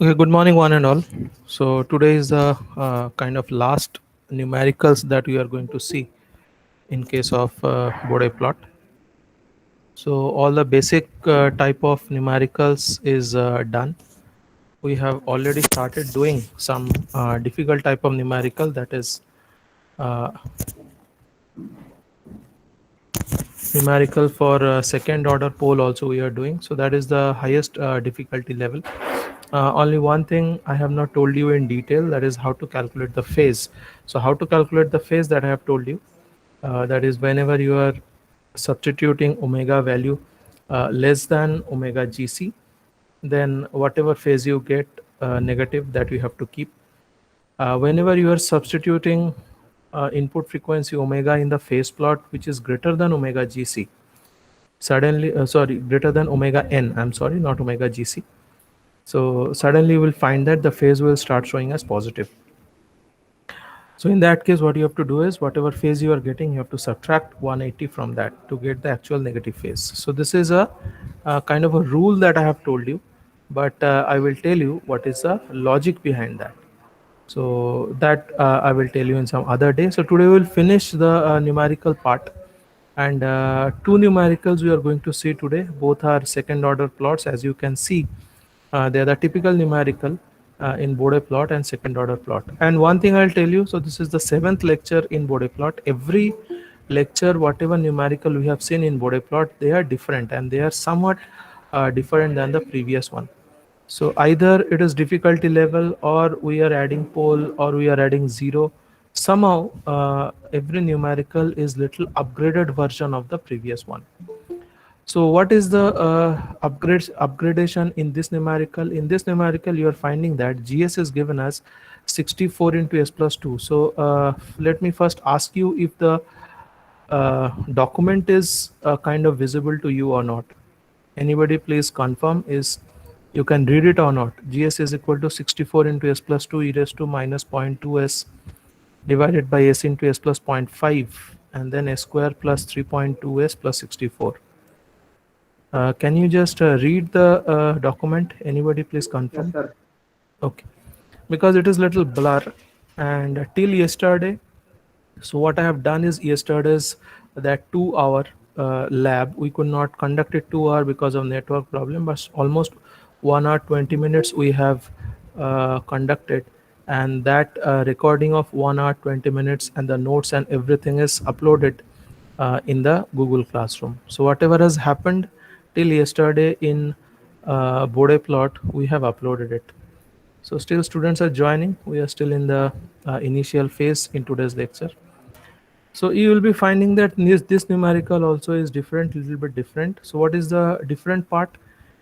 Okay, good morning, one and all. So today is the kind of last numericals that we are going to see in case of Bode plot. So all the basic type of numericals is done. We have already started doing some difficult type of numerical, that is uh, numerical for second order pole also we are doing. So that is the highest difficulty level. Only one thing I have not told you in detail, that is how to calculate the phase. So how to calculate the phase, that I have told you. That is whenever you are substituting omega value less than omega gc, then whatever phase you get negative, that you have to keep. Whenever you are substituting input frequency omega in the phase plot which is greater than omega gc, suddenly sorry, greater than omega n, I'm sorry, not omega gc. So suddenly you will find that the phase will start showing as positive. So in that case, what you have to do is whatever phase you are getting, you have to subtract 180 from that to get the actual negative phase. So this is a kind of a rule that I have told you, but I will tell you what is the logic behind that. So that I will tell you in some other day. So today we will finish the numerical part, and two numericals we are going to see today. Both are second order plots, as you can see. They are the typical numerical in Bode plot and second order plot. And one thing I'll tell you, so this is the seventh lecture in Bode plot. Every lecture, whatever numerical we have seen in Bode plot, they are different, and they are somewhat different than the previous one. So either it is difficulty level, or we are adding pole, or we are adding zero. Somehow every numerical is little upgraded version of the previous one. So what is the upgradation in this numerical? In this numerical, you are finding that GS is given as 64 into S plus 2. So let me first ask you if the document is kind of visible to you or not. Anybody please confirm is you can read it or not. GS is equal to 64 into S plus 2 e raised to minus 0.2 S divided by S into S plus 0.5, and then S square plus 3.2 S plus 64. Can you just read the document? Anybody please Yes, confirm? sir. Okay, because it is little blur, and till yesterday, so what I have done is yesterday's that 2 hour lab, we could not conduct it 2 hour because of network problem, but almost 1 hour 20 minutes we have conducted, and that recording of 1 hour 20 minutes and the notes and everything is uploaded in the Google Classroom. So whatever has happened till yesterday in Bode plot, we have uploaded it. So still students are joining. We are still in the initial phase in today's lecture. So you will be finding that this numerical also is different, little bit different. So what is the different part?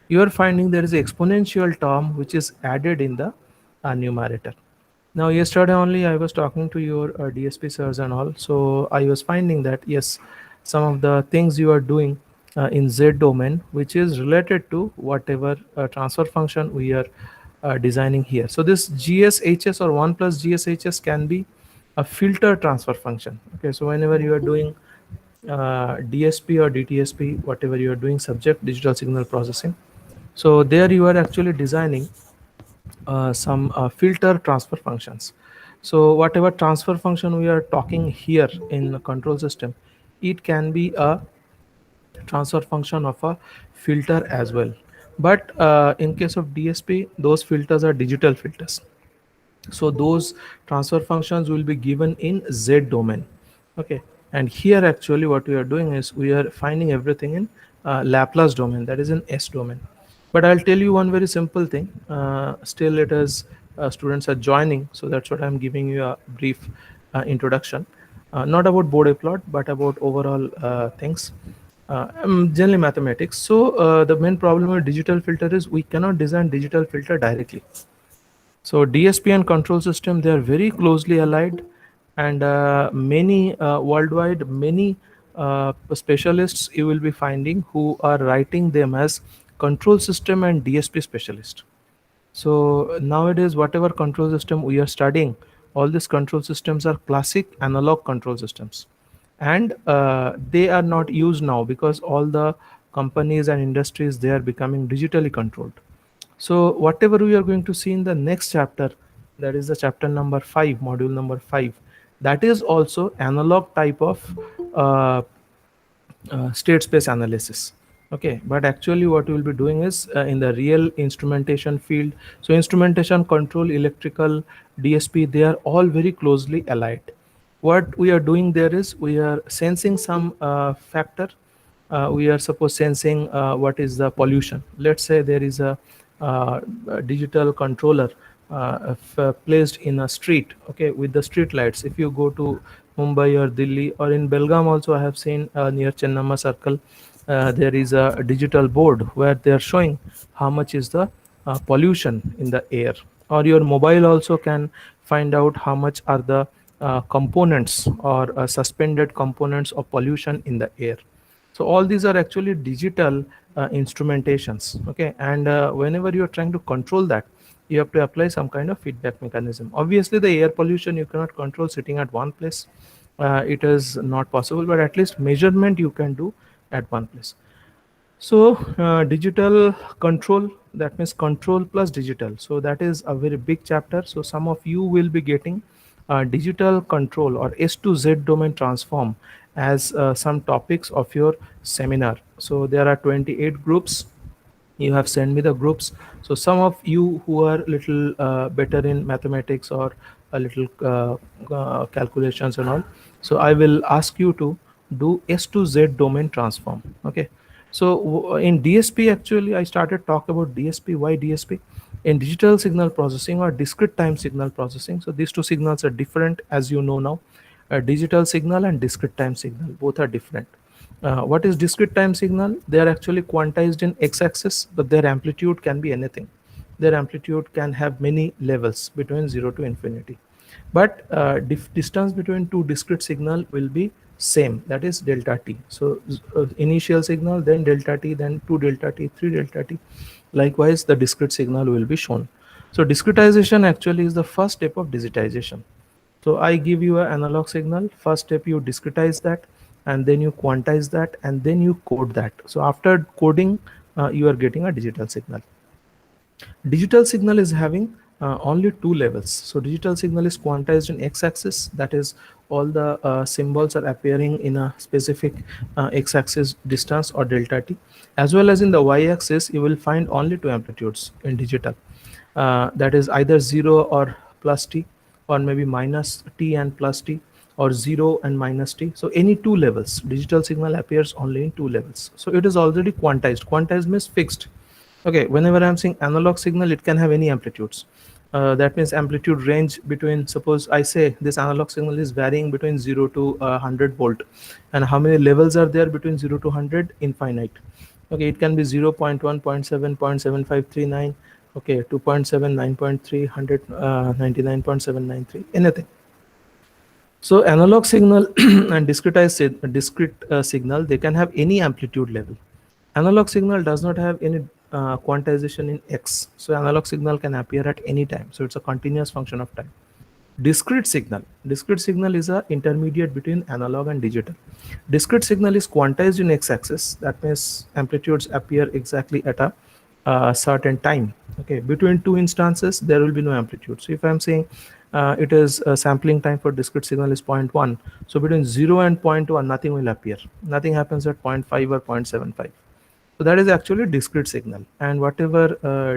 You are finding there is an exponential term which is added in the numerator. Now yesterday only I was talking to your DSP sirs and all. So I was finding that yes, some of the things you are doing in Z domain, which is related to whatever transfer function we are designing here. So this GSHS or 1 plus GSHS can be a filter transfer function. Okay, so whenever you are doing DSP or DTSP, whatever you are doing, subject digital signal processing, so there you are actually designing some filter transfer functions. So whatever transfer function we are talking here in the control system, it can be a transfer function of a filter as well. But in case of DSP, those filters are digital filters. So those transfer functions will be given in Z domain. Okay, and here actually what we are doing is we are finding everything in Laplace domain, that is in S domain. But I'll tell you one very simple thing. Still it is students are joining, so that's what I'm giving you a brief introduction, not about Bode plot but about overall things, generally mathematics. So the main problem with digital filter is we cannot design digital filter directly. So DSP and control system, they are very closely allied, and many worldwide, many specialists you will be finding who are writing them as control system and DSP specialist. So nowadays, whatever control system we are studying, all these control systems are classic analog control systems, and they are not used now because all the companies and industries, they are becoming digitally controlled. So whatever we are going to see in the next chapter, that is the chapter number 5, module number 5, that is also analog type of uh, state space analysis. Okay, but actually what we will be doing is in the real instrumentation field. So instrumentation, control, electrical, DSP, they are all very closely allied. What we are doing there is we are sensing some factor. We are suppose sensing what is the pollution. Let's say there is a digital controller placed in a street, okay, with the street lights. If you go to Mumbai or Delhi or in Belgaum also, I have seen near Chennamma Circle, there is a digital board where they are showing how much is the pollution in the air. Or your mobile also can find out how much are the components or suspended components of pollution in the air. So all these are actually digital instrumentations. Okay, and whenever you are trying to control that, you have to apply some kind of feedback mechanism. Obviously the air pollution you cannot control sitting at one place. It is not possible, but at least measurement you can do at one place. So digital control, that means control plus digital. So that is a very big chapter. So some of you will be getting digital control or S to Z domain transform as some topics of your seminar. So there are 28 groups. You have sent me the groups. So some of you who are little better in mathematics or a little calculations and all, so I will ask you to do S to Z domain transform. Okay, so in DSP, actually I started talk about DSP. Why DSP? In digital signal processing or discrete time signal processing, so these two signals are different, as you know now. Digital signal and discrete time signal, both are different. What is discrete time signal? They are actually quantized in x-axis, but their amplitude can be anything. Their amplitude can have many levels between 0 to infinity. But distance between two discrete signal will be same, that is delta t. So initial signal, then delta t, then 2 delta t, 3 delta t. Likewise, the discrete signal will be shown. So discretization actually is the first step of digitization. So I give you an analog signal. First step, you discretize that, and then you quantize that, and then you code that. So after coding, you are getting a digital signal. Digital signal is having only two levels. So digital signal is quantized in x-axis, that is all the symbols are appearing in a specific x-axis distance or delta t, as well as in the y-axis you will find only two amplitudes in digital, that is either 0 or plus t, or maybe minus t and plus t, or 0 and minus t. So any two levels, digital signal appears only in two levels. So it is already quantized. Quantized means fixed. Okay, whenever I'm saying analog signal, it can have any amplitudes. That means amplitude range between, suppose I say this analog signal is varying between 0 to 100 volt, and how many levels are there between 0 to 100? Infinite. Okay, it can be 0, 0.1, 0.7, 0.7539, okay, 2.7, 9.3, 100, 99.793, anything. So analog signal and discrete signal, they can have any amplitude level. Analog signal does not have any quantization in x, so analog signal can appear at any time, so it's a continuous function of time. Discrete signal is a intermediate between analog and digital. Discrete signal is quantized in x-axis, that means amplitudes appear exactly at a certain time. Okay, between two instances there will be no amplitude. So if I'm saying it is sampling time for discrete signal is 0.1, so between 0 and 0.1 nothing will appear, nothing happens at 0.5 or 0.75. So that is actually discrete signal, and whatever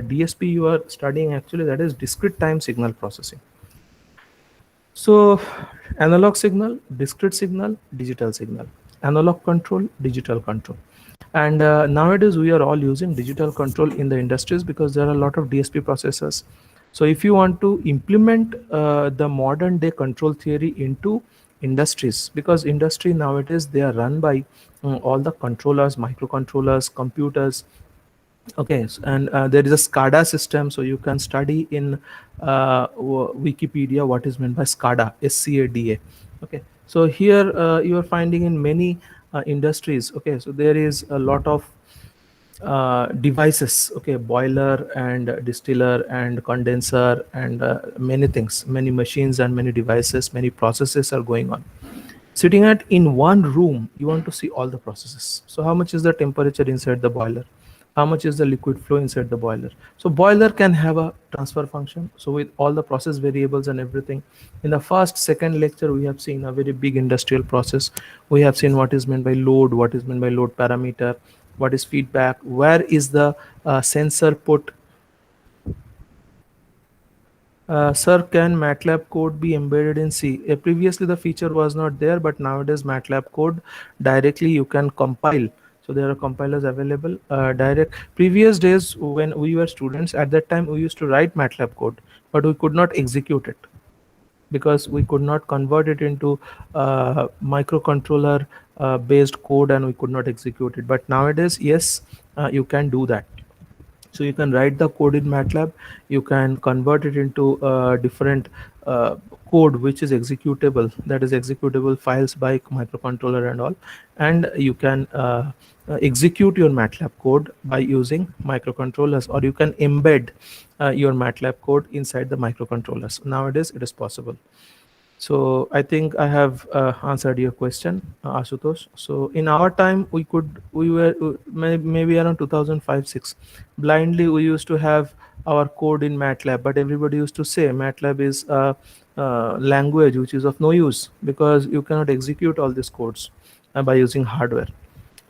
DSP you are studying, actually that is discrete time signal processing. So analog signal, discrete signal, digital signal, analog control, digital control. And nowadays we are all using digital control in the industries because there are a lot of DSP processors. So if you want to implement the modern day control theory into industries, because industry nowadays they are run by all the controllers, microcontrollers, computers. Okay, and there is a SCADA system, so you can study in Wikipedia what is meant by SCADA, SCADA. Okay, so here you are finding in many industries. Okay, so there is a lot of devices. Okay, boiler and distiller and condenser and many things, many machines and many devices, many processes are going on. Sitting at in one room, you want to see all the processes. So how much is the temperature inside the boiler? how much is the liquid flow inside the boiler. So boiler can have a transfer function, so with all the process variables and everything. In the first second lecture we have seen a very big industrial process. We have seen what is meant by load, what is meant by load parameter, what is feedback, where is the sensor put. Sir, can MATLAB code be embedded in C? Previously, the feature was not there, but nowadays MATLAB code directly you can compile. So there are compilers available direct. Previous days when we were students, at that time we used to write MATLAB code, but we could not execute it because we could not convert it into microcontroller based code, and we could not execute it. But nowadays, yes, you can do that. So you can write the code in MATLAB, you can convert it into different uh, code which is executable, that is executable files by microcontroller and all, and you can execute your MATLAB code by using microcontrollers, or you can embed your MATLAB code inside the microcontrollers. Nowadays it is possible. So I think I have answered your question, Ashutosh. So in our time, we were maybe around 2005 6. Blindly, we used to have our code in MATLAB, but everybody used to say MATLAB is a language which is of no use because you cannot execute all these codes by using hardware.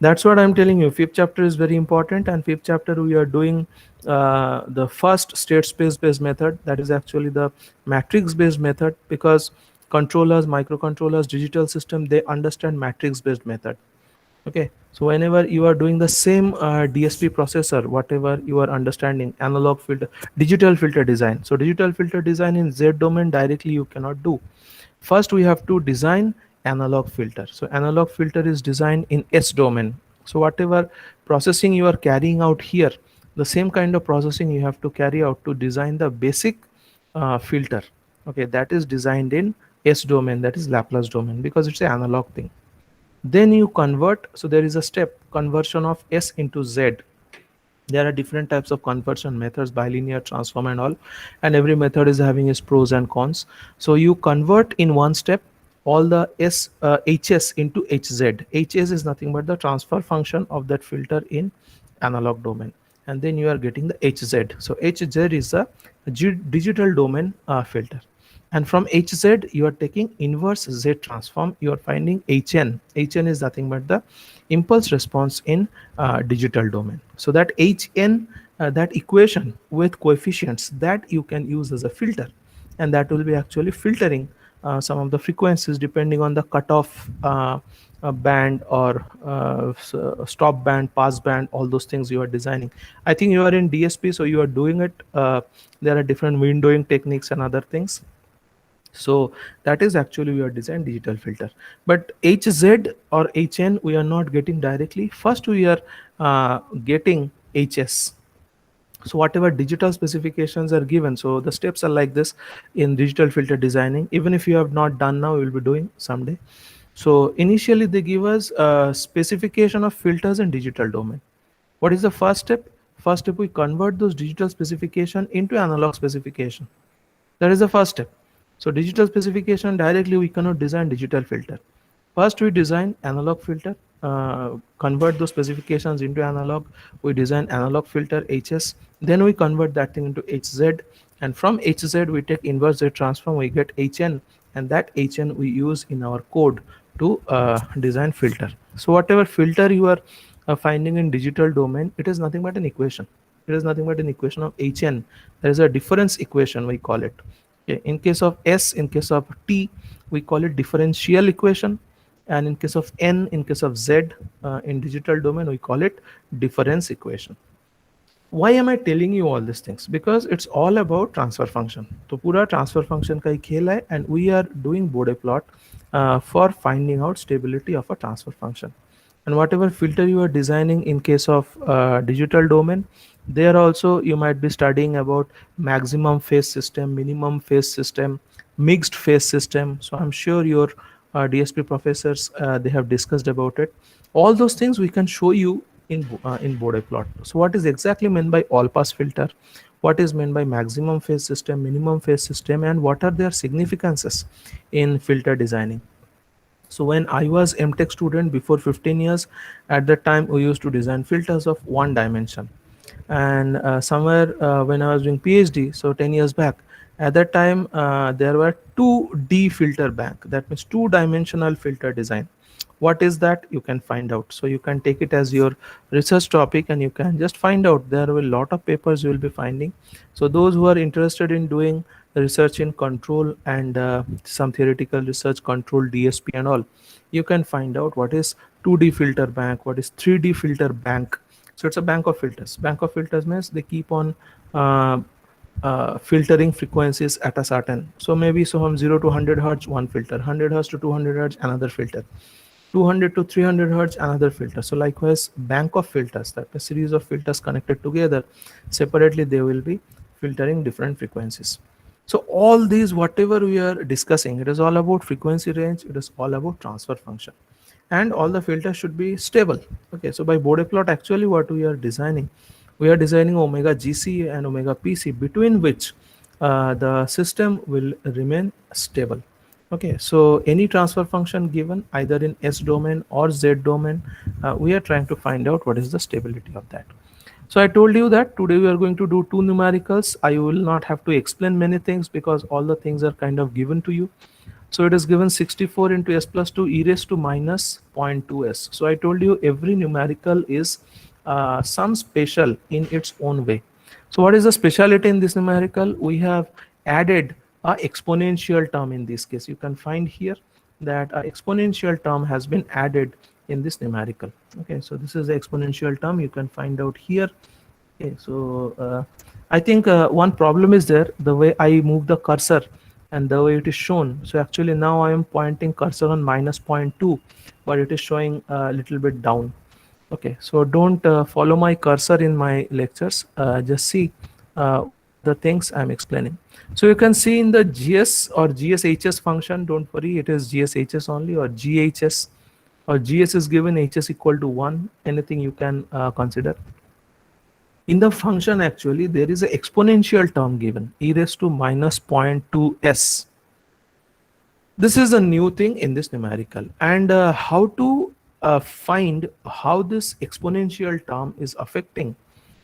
That's what I'm telling you. Fifth chapter is very important, and fifth chapter we are doing the first state space based method, that is actually the matrix based method, because controllers, microcontrollers, digital system, they understand matrix based method. Okay, so whenever you are doing the same DSP processor, whatever you are understanding, analog filter, digital filter design. So digital filter design in Z domain directly you cannot do. First we have to design analog filter. So analog filter is designed in S domain. So whatever processing you are carrying out here, the same kind of processing you have to carry out to design the basic filter. Okay, that is designed in S domain, that is Laplace domain, because it's an analog thing. Then you convert, so there is a step conversion of S into Z. There are different types of conversion methods, bilinear transform and all, and every method is having its pros and cons. So you convert in one step all the hs into hz. Hs is nothing but the transfer function of that filter in analog domain, and then you are getting the hz. So hz is a digital domain filter, and from hz you are taking inverse z transform, you are finding hn is nothing but the impulse response in digital domain. So that hn, that equation with coefficients, that you can use as a filter, and that will be actually filtering some of the frequencies depending on the cutoff band, or stop band, pass band, all those things you are designing. I think you are in DSP, so you are doing it. There are different windowing techniques and other things. So that is actually your design digital filter. But hz or hn we are not getting directly. First we are getting hs. So whatever digital specifications are given, so the steps are like this in digital filter designing. Even if you have not done now, you will be doing someday. So initially they give us a specification of filters in digital domain. What is the first step? First step, we convert those digital specification into analog specification. That is the first step. So digital specification, directly we cannot design digital filter. First we design analog filter, convert those specifications into analog. We design analog filter hs, then we convert that thing into hz, and from hz we take inverse z transform, we get hn, and that hn we use in our code to design filter. So whatever filter you are finding in digital domain, it is nothing but an equation. It is nothing but an equation of hn. There is a difference equation, we call it. Okay. In case of s, in case of t, we call it differential equation, and in case of n, in case of z, in digital domain we call it difference equation. Why am I telling you all these things? Because it's all about transfer function. तो पूरा transfer function का ही खेल है, and we are doing Bode plot for finding out stability of a transfer function. And whatever filter you are designing in case of digital domain, there also you might be studying about maximum phase system, minimum phase system, mixed phase system. So I'm sure your DSP professors, they have discussed about it. All those things we can show you in Bode plot. So what is exactly meant by all pass filter? What is meant by maximum phase system, minimum phase system, and what are their significances in filter designing? So when I was MTech student before 15 years, at that time we used to design filters of one dimension. And somewhere when I was doing PhD, so 10 years back, at that time there were 2D filter bank. That means two-dimensional filter design. What is that? You can find out. So you can take it as your research topic and you can just find out. There are a lot of papers you will be finding. So those who are interested in doing research in control and some theoretical research, control, DSP and all, you can find out what is 2D filter bank, what is 3D filter bank. So it's a bank of filters. Bank of filters means they keep on uh, filtering frequencies at a certain. So maybe so from 0 to 100 hertz one filter, 100 hertz to 200 hertz another filter, 200 to 300 hertz another filter. So likewise bank of filters, that a series of filters connected together separately, they will be filtering different frequencies. So all these whatever we are discussing, it is all about frequency range, it is all about transfer function, and all the filters should be stable. Okay, so by Bode plot actually what we are designing omega GC and omega PC, between which the system will remain stable. Okay, so any transfer function given either in S domain or Z domain, we are trying to find out what is the stability of that. So I told you that today we are going to do two numericals. I will not have to explain many things because all the things are kind of given to you. So it is given 64 into s plus 2 e raised to minus zero point 0.2s. So I told you every numerical is some special in its own way. So what is the speciality in this numerical? We have added a exponential term in this case. You can find here that a exponential term has been added in this numerical. Okay, so this is the exponential term you can find out here. Okay, so I think one problem is there, the way I move the cursor and the way it is shown. So actually now I am pointing cursor on minus zero point 0.2, but it is showing a little bit down. Okay, so don't follow my cursor in my lectures. Just see what are the things I'm explaining. So you can see in the GS or GSHS function, don't worry, it is GSHS only, or GHS, or GS is given HS equal to 1, anything you can consider. In the function actually there is an exponential term given, e raised to minus zero point 0.2s. This is a new thing in this numerical, and how to find how this exponential term is affecting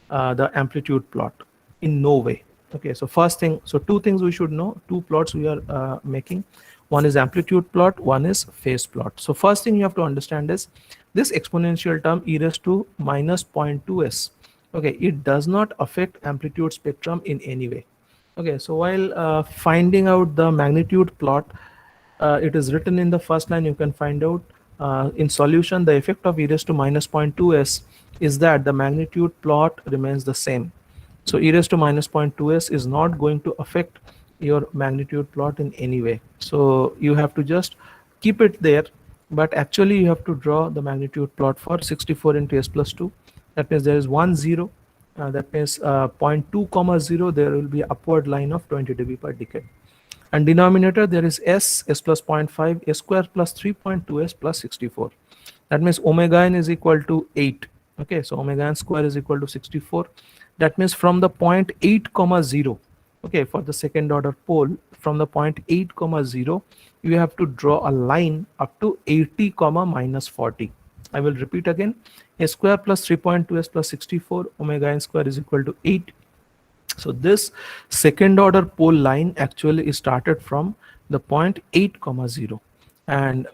the amplitude plot. In no way. Okay, so first thing, so two things we should know, two plots we are making. One is amplitude plot, one is phase plot. So first thing you have to understand is this exponential term e raised to minus zero point 0.2s. Okay, it does not affect amplitude spectrum in any way. Okay, so while finding out the magnitude plot, it is written in the first line. You can find out in solution the effect of e raised to minus zero point 0.2s is that the magnitude plot remains the same. So e raised to minus zero point 0.2s is not going to affect your magnitude plot in any way. So you have to just keep it there, but actually you have to draw the magnitude plot for 64 into s plus 2. That means there is 1 0. That means 0.2 comma 0, there will be upward line of 20 dB per decade. And denominator there is s plus 0.5, s square plus 3.2s plus 64. That means omega n is equal to 8. Okay, so omega n square is equal to 64. That means from the point 8 comma 0, okay, for the second order pole, from the point 8 comma 0, you have to draw a line up to 80 comma minus 40. I will repeat again, s square plus 3.2s plus 64, omega n square is equal to 8. So this second order pole line actually is started from the point 8 comma 0, and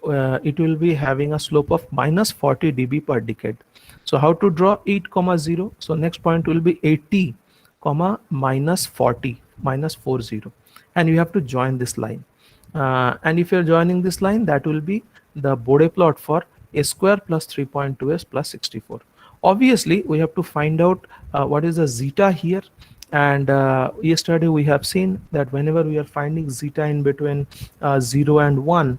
it will be having a slope of minus 40 dB per decade. So how to draw 8 comma 0? So next point will be 80 comma minus 40 minus 40, and you have to join this line. And if you're joining this line, that will be the Bode plot for s square plus 3.2s plus 64. Obviously, we have to find out what is the zeta here. And yesterday we have seen that whenever we are finding zeta in between 0 and 1,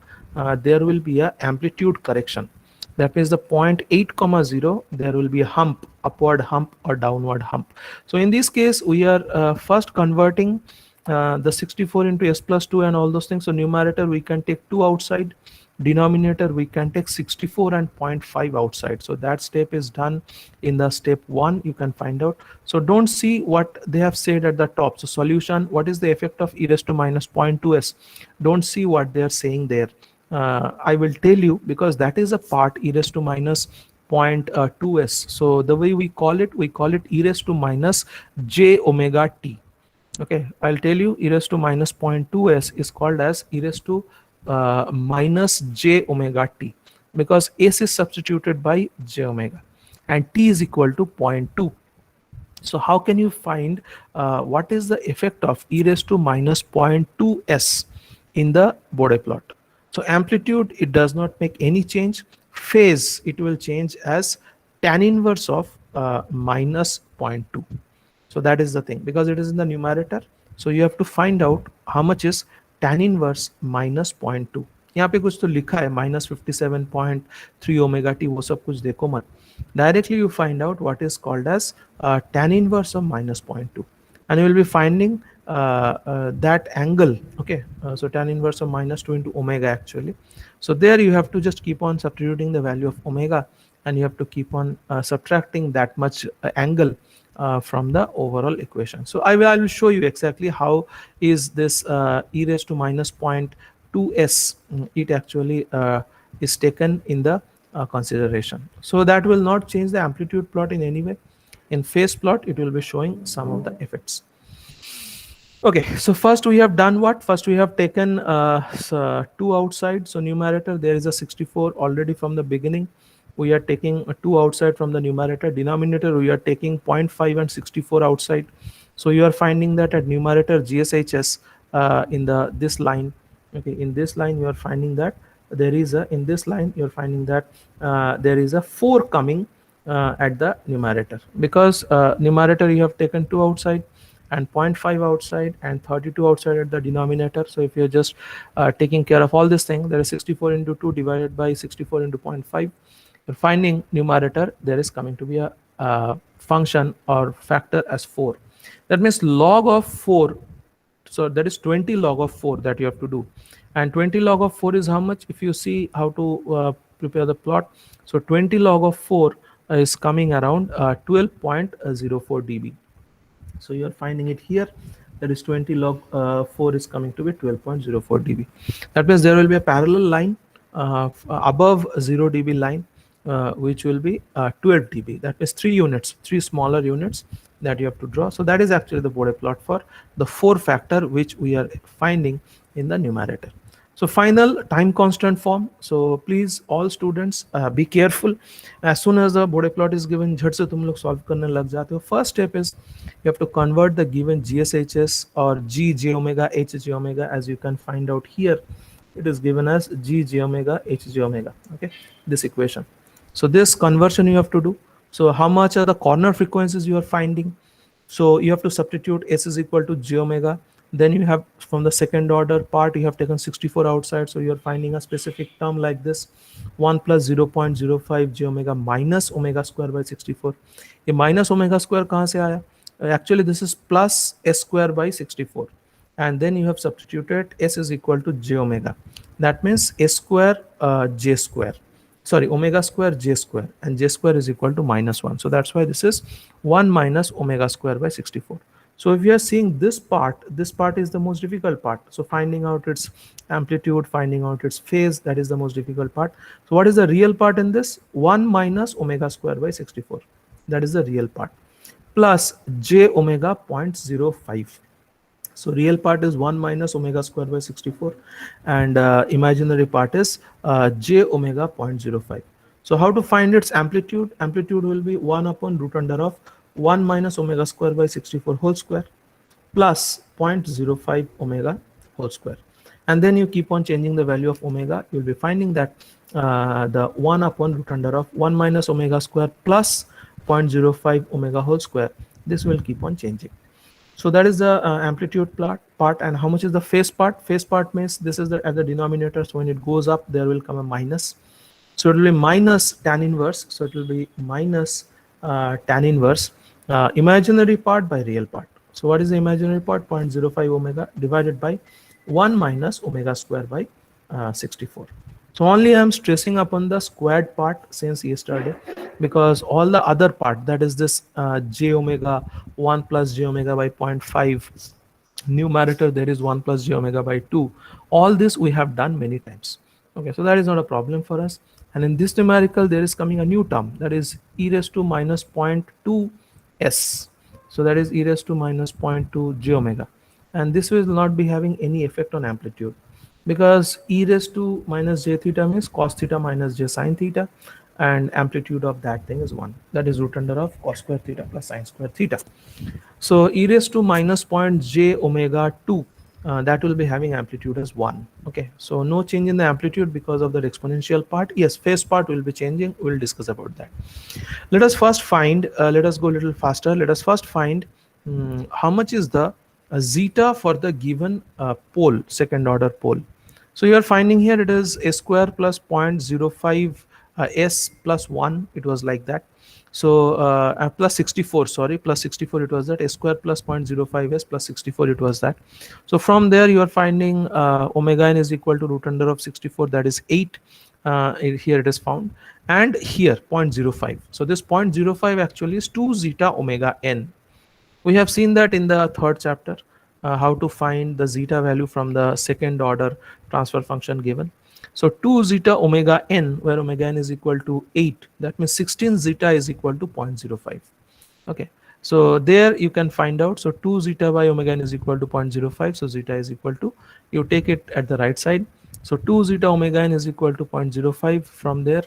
there will be a amplitude correction. That means the point 8 comma 0, there will be a hump, upward hump or downward hump. So in this case, we are first converting the 64 into s plus 2 and all those things. So numerator we can take 2 outside, denominator we can take 64 and 0.5 outside. So that step is done in the step 1. You can find out. So don't see what they have said at the top. So solution, what is the effect of e raised to minus 0.2s? Don't see what they are saying there. I will tell you, because that is a part e raised to minus 0.2s. So the way we call it e raised to minus j omega t. Okay, I'll tell you, e raised to minus 0.2s is called as e raised to minus j omega t, because s is substituted by j omega and t is equal to zero point 0.2. So how can you find what is the effect of e raised to minus 0.2s in the Bode plot? So amplitude, it does not make any change. Phase, it will change as tan inverse of minus zero point 0.2. So that is the thing, because it is in the numerator. So you have to find out how much is tan inverse minus 0.2. यहाँ पे कुछ तो लिखा है minus 57.3 omega T, वो सब कुछ देखो मत. Directly you find out what is called as tan inverse of minus zero point 0.2, and you will be finding that angle. Okay, so tan inverse of minus 2 into omega actually. So there you have to just keep on substituting the value of omega, and you have to keep on subtracting that much angle from the overall equation. So I will show you exactly how is this e raised to minus 0.2s, it actually is taken in the consideration. So that will not change the amplitude plot in any way. In phase plot, it will be showing some of the effects. Okay, so first we have done what? First we have taken 2 outside. So numerator, there is a 64 already from the beginning. We are taking 2 outside from the numerator. Denominator, we are taking 0.5 and 64 outside. So you are finding that at numerator GSHS in this line. Okay, in this line you are finding that there is a, in this line you are finding that there is a 4 coming at the numerator, because numerator you have taken 2 outside and 0.5 outside and 32 outside at the denominator. So if you're just taking care of all this thing, there is 64 into 2 divided by 64 into 0.5. You're finding numerator, there is coming to be a function or factor as 4. That means log of 4. So that is 20 log of 4 that you have to do. And 20 log of 4 is how much? If you see how to prepare the plot. So 20 log of 4 is coming around 12.04 dB. So you are finding it here. That is 20 log 4 is coming to be 12.04 dB. That means there will be a parallel line above 0 dB line, which will be 12 dB. That means 3 units, 3 smaller units that you have to draw. So that is actually the Bode plot for the 4 factor which we are finding in the numerator. So final time constant form. So please all students be careful. As soon as the Bode plot is given, झट से तुम लोग solve करने लग जाते हो. First step is you have to convert the given GSHS or G j omega H j omega, as you can find out here. It is given as G j omega H j omega. Okay, this equation. So this conversion you have to do. So how much are the corner frequencies you are finding? So you have to substitute S is equal to j omega. Then you have from the second order part, you have taken 64 outside. So you're finding a specific term like this, 1 plus 0.05 j omega minus omega square by 64. ये minus omega square कहाँ से आया? Actually this is plus s square by 64. And then you have substituted s is equal to j omega. That means s square j square. Sorry, omega square j square, and j square is equal to minus 1. So that's why this is 1 minus omega square by 64. So if you are seeing this part is the most difficult part. So finding out its amplitude, finding out its phase, that is the most difficult part. So what is the real part in this? 1 minus omega square by 64. That is the real part. Plus j omega 0.05. So real part is 1 minus omega square by 64, and imaginary part is j omega 0.05. So how to find its amplitude? Amplitude will be 1 upon root under of 1 minus omega square by 64 whole square plus 0.05 omega whole square. And then you keep on changing the value of omega. You'll be finding that the 1 upon root under of 1 minus omega square plus 0.05 omega whole square. This will keep on changing. So that is the amplitude part. And how much is the phase part? Phase part means this is at the denominator. So when it goes up, there will come a minus. So it will be minus tan inverse. So it will be minus tan inverse imaginary part by real part. So what is the imaginary part? 0.05 omega divided by 1 minus omega square by 64. So only I am stressing upon the squared part since yesterday, because all the other part, that is this j omega 1 plus j omega by 0.5, numerator there is 1 plus j omega by 2. All this we have done many times. Okay, so that is not a problem for us. And in this numerical, there is coming a new term, that is e raised to minus zero point 0.2 s. So that is e raised to minus zero point 0.2 j omega. And this will not be having any effect on amplitude, because e raised to minus j theta means cos theta minus j sine theta, and amplitude of that thing is 1. That is root under of cos square theta plus sine square theta. So e raised to minus point j omega 2, that will be having amplitude as 1. Okay, so no change in the amplitude because of that exponential part. Yes, phase part will be changing. We'll discuss about that. Let us first find, let us go a little faster. Let us first find how much is the zeta for the given pole, second order pole. So you are finding here it is a square plus 0.05 s plus 1. It was like that. So plus 64, sorry, plus 64 it was that, a square plus 0.05 s plus 64 it was that. So from there you are finding omega n is equal to root under of 64, that is 8. Here it is found, and here 0.05. So this 0.05 actually is 2 zeta omega n. We have seen that in the third chapter, how to find the zeta value from the second order transfer function given. So 2 zeta omega n, where omega n is equal to 8, that means 16 zeta is equal to 0.05. Okay, so there you can find out. So 2 zeta by omega n is equal to 0.05. So zeta is equal to, you take it at the right side. So 2 zeta omega n is equal to 0.05. From there,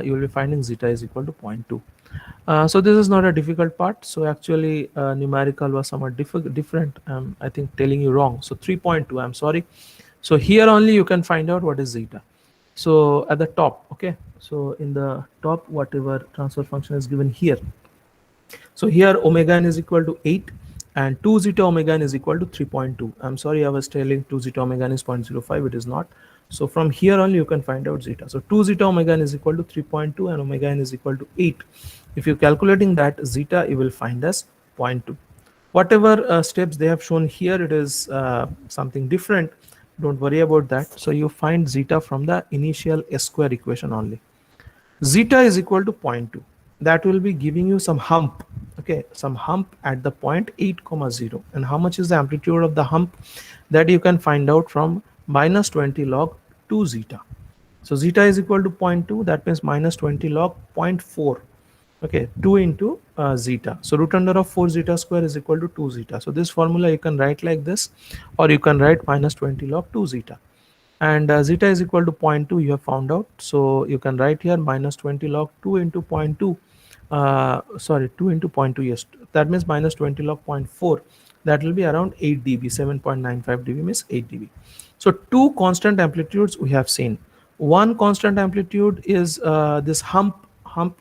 you will be finding zeta is equal to 0.2. So this is not a difficult part. So actually numerical was somewhat different. I think telling you wrong. So 3.2, I'm sorry. So here only you can find out what is zeta. So at the top, okay. So in the top, whatever transfer function is given here. So here omega n is equal to 8 and 2 zeta omega n is equal to 3.2. I'm sorry, I was telling 2 zeta omega n is 0.05. It is not. So from here only you can find out zeta. So 2 zeta omega n is equal to 3.2 and omega n is equal to 8. If you're calculating that zeta, you will find as 0.2. Whatever steps they have shown here, it is something different. Don't worry about that. So you find zeta from the initial s square equation only. Zeta is equal to 0.2. That will be giving you some hump. Okay, some hump at the point 8 comma 0. And how much is the amplitude of the hump? That you can find out from minus 20 log 2 zeta. So zeta is equal to 0.2. That means minus 20 log 0.4. Okay, 2 into zeta. So root under of 4 zeta square is equal to 2 zeta. So this formula you can write like this, or you can write minus 20 log 2 zeta. And zeta is equal to 0.2, you have found out. So you can write here minus 20 log 2 into 0.2. Sorry, 2 into 0.2, yes. That means minus 20 log 0.4. That will be around 8 dB, 7.95 dB means 8 dB. So two constant amplitudes we have seen. One constant amplitude is this hump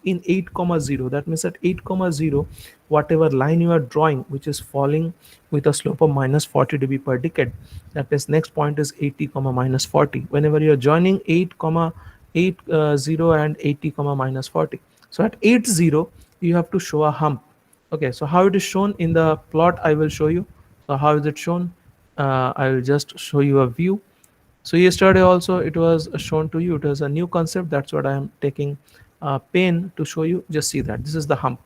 in 8 comma 0. That means at 8 comma 0, whatever line you are drawing which is falling with a slope of minus 40 dB per decade, that means next point is 80 comma minus 40. Whenever you are joining 8 comma 0 and 80 comma minus 40, so at 80 you have to show a hump. Okay, so how it is shown in the plot, I will show you. So how is it shown? I will just show you a view. So yesterday also it was shown to you. It was a new concept. That's what I am taking pain to show you. Just see that this is the hump.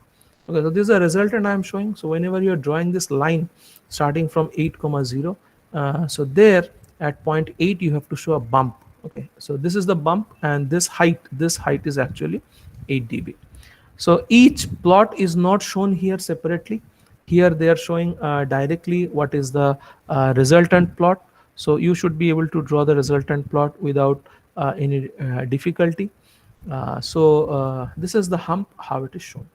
Okay, so this is a resultant I am showing. So whenever you are drawing this line starting from 8 comma 0, so there at point 8 you have to show a bump. Okay, so this is the bump, and this height is actually 8 dB. So each plot is not shown here separately. Here they are showing directly what is the resultant plot. So you should be able to draw the resultant plot without any difficulty. So this is the hump, how it is shown.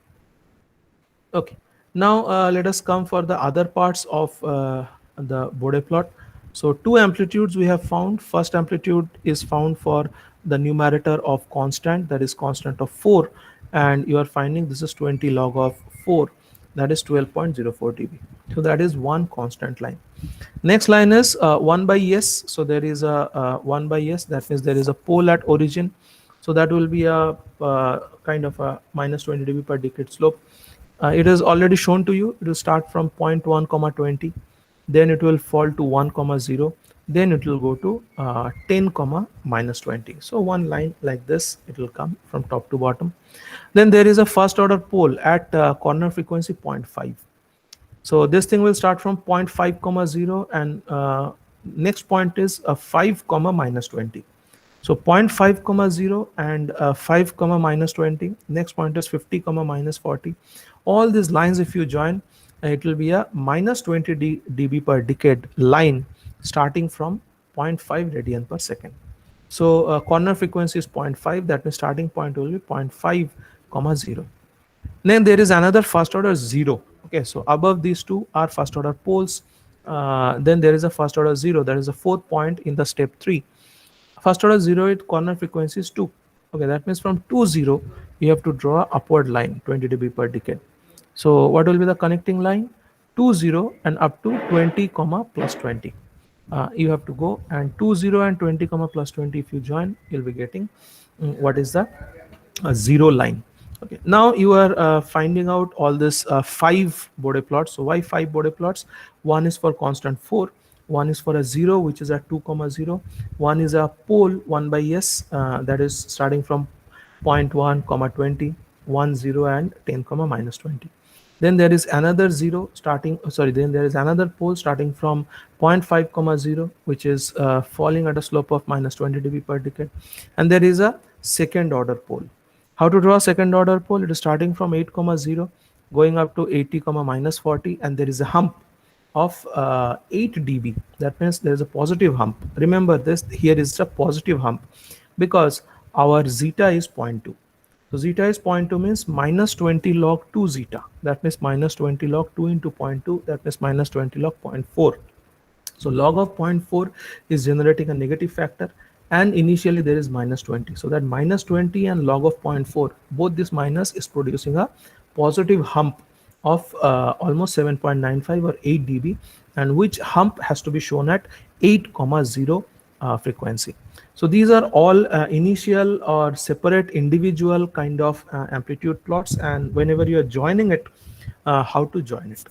Okay, now let us come for the other parts of the Bode plot. So two amplitudes we have found. First amplitude is found for the numerator of constant, that is constant of 4, and you are finding this is 20 log of 4, that is 12.04 dB. So that is one constant line. Next line is 1 by s. So there is a 1 by s, that means there is a pole at origin. So that will be a kind of a minus 20 dB per decade slope. It is already shown to you. It will start from 0.1 comma 20, then it will fall to 1 comma 0, then it will go to 10 comma minus 20. So one line like this, it will come from top to bottom. Then there is a first order pole at corner frequency 0.5. So this thing will start from 0.5 comma 0, and next point is a 5 comma minus 20. So 0.5 comma 0 and 5 comma minus 20. Next point is 50 comma minus 40. All these lines if you join, it will be a minus 20 dB per decade line starting from zero point 0.5 radian per second. So corner frequency is zero point 0.5, that means starting point will be 0.5 comma 0. Then there is another first order 0. Okay, so above these two are first order poles. Then there is a first order 0, that is the fourth point in the step 3. First order 0 with corner frequency is 2. Okay, that means from 2 0 you have to draw a upward line 20 dB per decade. So what will be the connecting line? 2 0 and up to 20 comma plus 20. You have to go and 2 0 and 20 comma plus 20, if you join you'll be getting what is the zero line. Okay, now you are finding out all this 5 Bode plots. So why 5 Bode plots? One is for constant 4, one is for a 0 which is at 2 comma 0, one is a pole 1 by s, that is starting from 0.1 comma 20, 1 0 and 10 comma minus 20. Then there is another 0 starting, sorry, then there is another pole starting from 0.5 comma 0 which is falling at a slope of minus 20 dB per decade, and there is a second order pole. How to draw second order pole? It is starting from 8 comma 0 going up to 80 comma minus 40, and there is a hump of 8 dB. That means there is a positive hump. Remember this, here is a positive hump because our zeta is 0.2. So zeta is 0.2 means minus 20 log 2 zeta. That means minus 20 log 2 into 0.2. That means minus 20 log 0.4. So log of 0.4 is generating a negative factor, and initially there is minus 20. So that minus 20 and log of 0.4, both this minus is producing a positive hump of almost 7.95 or 8 dB, and which hump has to be shown at 8 comma 0 frequency. So these are all initial or separate individual kind of amplitude plots, and whenever you are joining it, how to join it.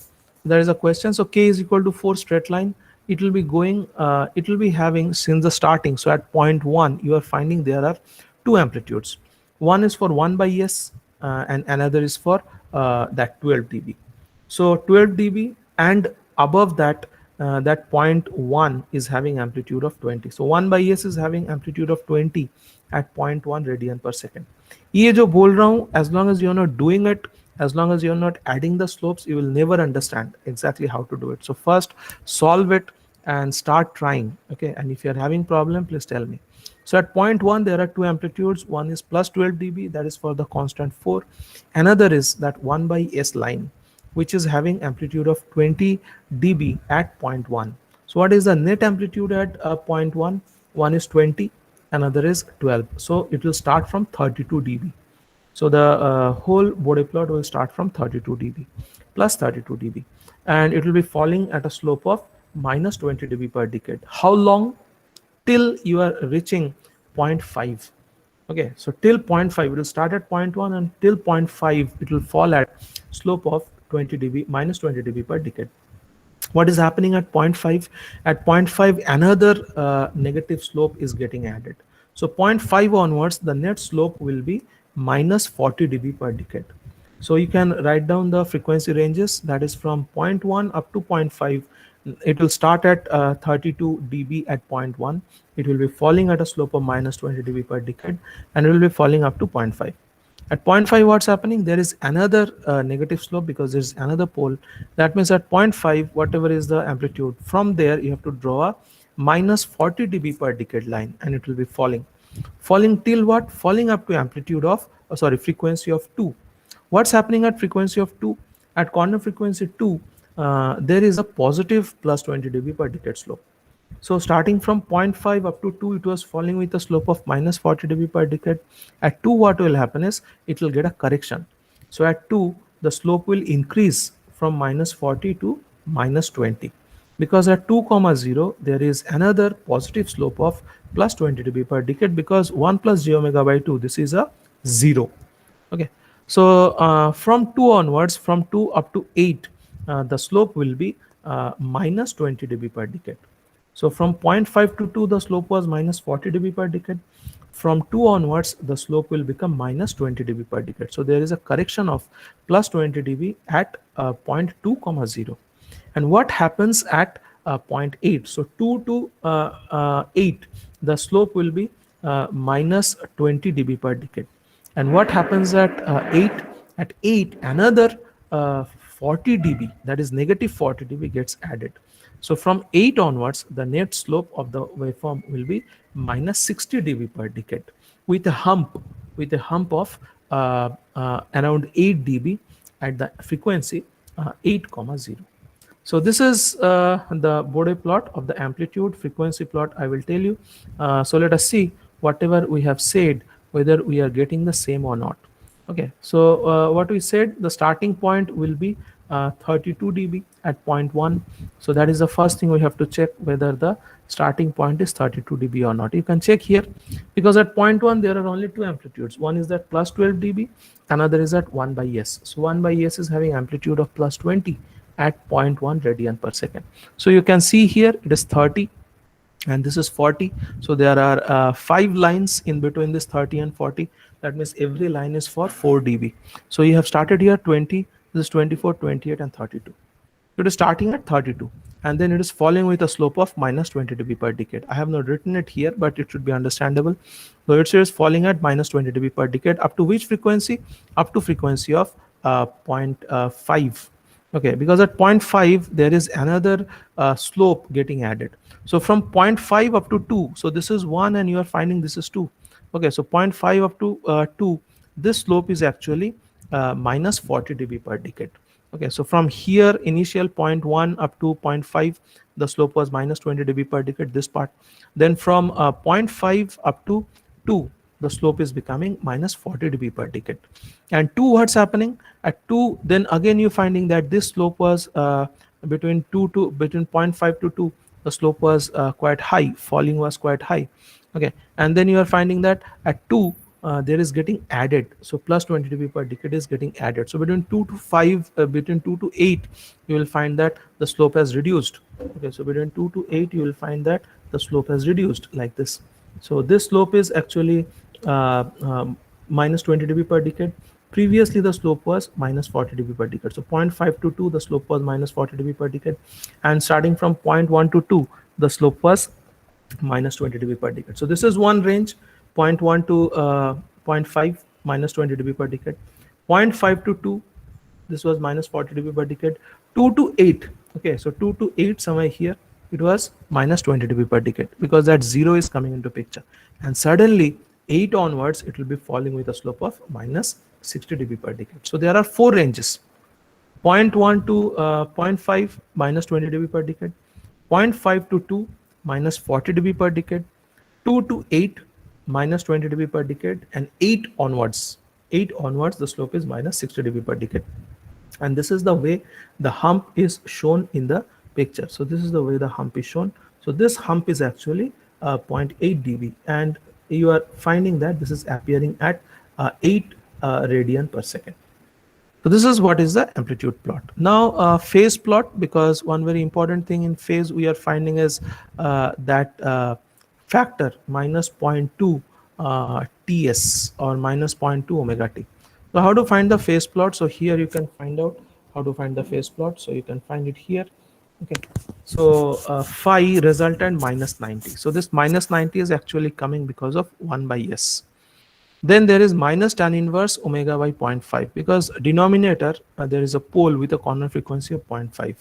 There is a question. So k is equal to 4 straight line. It will be going, it will be having since the starting. So at point 1, you are finding there are two amplitudes. One is for 1 by s and another is for that 12 dB. So 12 dB and above that, that point 1 is having amplitude of 20. So 1 by s is having amplitude of 20 at 0.1 radian per second. ये जो बोल रहा हूँ, as long as you are not doing it, as long as you are not adding the slopes, you will never understand exactly how to do it. So first solve it and start trying. Okay, and if you are having problem, please tell me. So at point 1 there are two amplitudes. One is plus 12 dB, that is for the constant 4. Another is that 1 by s line, which is having amplitude of 20 dB at point 1. So what is the net amplitude at point 1? One is 20, another is 12. So it will start from 32 dB. So the whole Bode plot will start from 32 dB plus 32 dB, and it will be falling at a slope of minus 20 dB per decade. How long? Till you are reaching 0.5. Okay, so till 0.5 it will start at 0.1, and till 0.5 it will fall at slope of 20 dB minus 20 dB per decade. What is happening at 0.5? At 0.5 another negative slope is getting added. So 0.5 onwards the net slope will be minus 40 dB per decade. So you can write down the frequency ranges, that is from 0.1 up to 0.5. It will start at 32 dB at 0.1. It will be falling at a slope of minus 20 dB per decade, and it will be falling up to 0.5. At 0.5 what's happening? There is another negative slope because there is another pole. That means at 0.5 whatever is the amplitude, from there you have to draw a minus 40 dB per decade line, and it will be falling till what? Falling up to amplitude of frequency of 2. What's happening at frequency of 2? At corner frequency 2, there is a positive plus 20 dB per decade slope. So starting from 0.5 up to 2, it was falling with a slope of minus 40 dB per decade. At 2, what will happen is it will get a correction. So at 2, the slope will increase from minus 40 to minus 20, because at 2 comma 0 there is another positive slope of plus 20 dB per decade, because 1 plus j omega by 2, this is a 0. Okay, so from 2 onwards, from 2 up to 8, the slope will be minus 20 dB per decade. So from 0.5 to 2, the slope was minus 40 dB per decade. From 2 onwards, the slope will become minus 20 dB per decade. So there is a correction of plus 20 dB at 0.2 comma 0. And what happens at 0.8? So 2 to 8, the slope will be minus 20 dB per decade. And what happens at 8? At 8, another 40 dB, that is negative 40 dB, gets added. So from 8 onwards, the net slope of the waveform will be minus 60 dB per decade, with a hump, of around 8 dB at the frequency 8 comma 0. So this is the Bode plot of the amplitude frequency plot, I will tell you. So let us see whatever we have said, whether we are getting the same or not. Okay, so what we said, the starting point will be 32 dB at point 1. So that is the first thing we have to check, whether the starting point is 32 dB or not. You can check here, because at point 1 there are only two amplitudes. One is at plus 12 dB, another is at 1 by s. So 1 by s is having amplitude of plus 20 at zero point 0.1 radian per second. So you can see here it is 30 and this is 40. So there are 5 lines in between this 30 and 40. That means every line is for 4 dB. So you have started here 20, this is 24, 28 and 32. It is starting at 32 and then it is falling with a slope of minus 20 dB per decade. I have not written it here, but it should be understandable. So it is falling at minus 20 dB per decade, up to which frequency? Up to frequency of 0.5. Okay, because at 0.5 there is another slope getting added. So from 0.5 up to 2, so this is 1 and you are finding this is 2. Okay, so 0.5 up to 2, this slope is actually minus 40 dB per decade. Okay, so from here initial 0.1 up to 0.5, the slope was minus 20 dB per decade, this part. Then from 0.5 up to 2, the slope is becoming minus 40 dB per decade. And 2, what's happening at 2? Then again you're finding that this slope was between 0.5 to 2, the slope was quite high, falling was quite high. Okay, and then you are finding that at 2 there is getting added, so plus 20 dB per decade is getting added. So between 2 to 5, between 2 to 8, you will find that the slope has reduced. Okay, so between 2 to 8 you will find that the slope has reduced like this. So this slope is actually minus 20 dB per decade. Previously the slope was minus 40 dB per decade. So 0.5 to 2, the slope was minus 40 dB per decade, and starting from 0.1 to 2, the slope was minus 20 dB per decade. So this is one range, 0.1 to 0.5 minus 20 dB per decade, 0.5 to 2, this was minus 40 dB per decade, 2 to 8. Okay, so 2 to 8 somewhere here it was minus 20 dB per decade, because that 0 is coming into picture, and suddenly 8 onwards it will be falling with a slope of minus 60 dB per decade. So there are 4 ranges: 0.1 to 0.5 minus 20 dB per decade, 0.5 to 2 minus 40 dB per decade, 2 to 8 minus 20 dB per decade, and 8 onwards. 8 onwards the slope is minus 60 dB per decade. And this is the way the hump is shown in the picture. So this is the way the hump is shown. So this hump is actually 0.8 dB, and you are finding that this is appearing at 8 radian per second. So this is what is the amplitude plot. Now phase plot, because one very important thing in phase we are finding is that factor minus 0.2 ts or minus 0.2 omega t. So how to find the phase plot? So here you can find out how to find the phase plot. So you can find it here. Okay, so phi resultant minus 90. So this minus 90 is actually coming because of 1 by s. Then there is minus tan inverse omega by 0.5, because denominator there is a pole with a corner frequency of 0.5.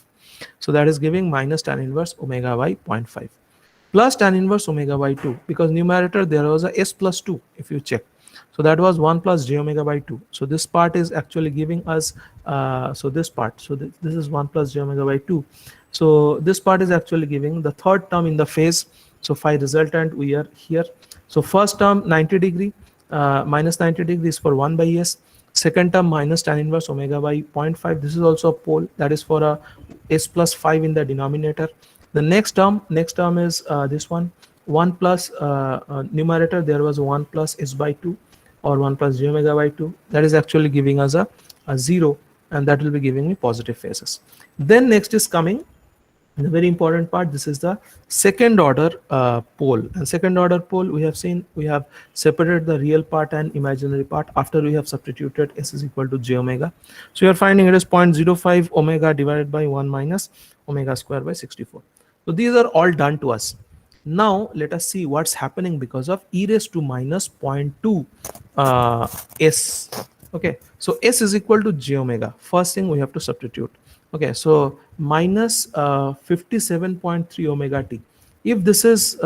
So that is giving minus tan inverse omega by 0.5, plus tan inverse omega by 2, because numerator there was a s plus 2 if you check. So that was 1 plus j omega by 2. So this part is actually giving us, so this part, so this is 1 plus j omega by 2. So this part is actually giving the third term in the phase. So phi resultant we are here. So first term 90 degree, minus 90 degrees for 1 by s. Second term minus tan inverse omega by 0.5. This is also a pole, that is for a s plus 5 in the denominator. The next term is this one, 1 plus numerator there was 1 plus s by 2 or 1 plus j omega by 2. That is actually giving us a 0, and that will be giving me positive phases. Then next is coming the very important part. This is the second order pole, and second order pole we have seen, we have separated the real part and imaginary part after we have substituted s is equal to j omega. So you are finding it is 0.05 omega divided by 1 minus omega square by 64. So these are all done to us. Now let us see what's happening because of e raised to minus zero point 0.2 s. Okay, so s is equal to j omega. First thing we have to substitute. Okay, so minus 57.3 omega t. If this is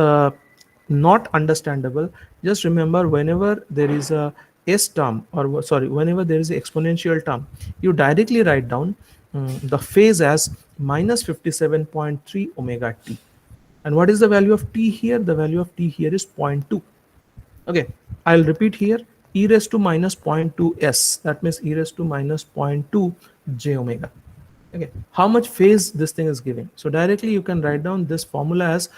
not understandable, just remember whenever there is a s term, or sorry, whenever there is an exponential term, you directly write down the phase as minus 57.3 omega t. And what is the value of t here? The value of t here is zero point 0.2. Okay, I'll repeat here, e raised to minus zero point 0.2 s. That means e raised to minus zero point 0.2 j omega. Okay, how much phase this thing is giving? So directly you can write down this formula as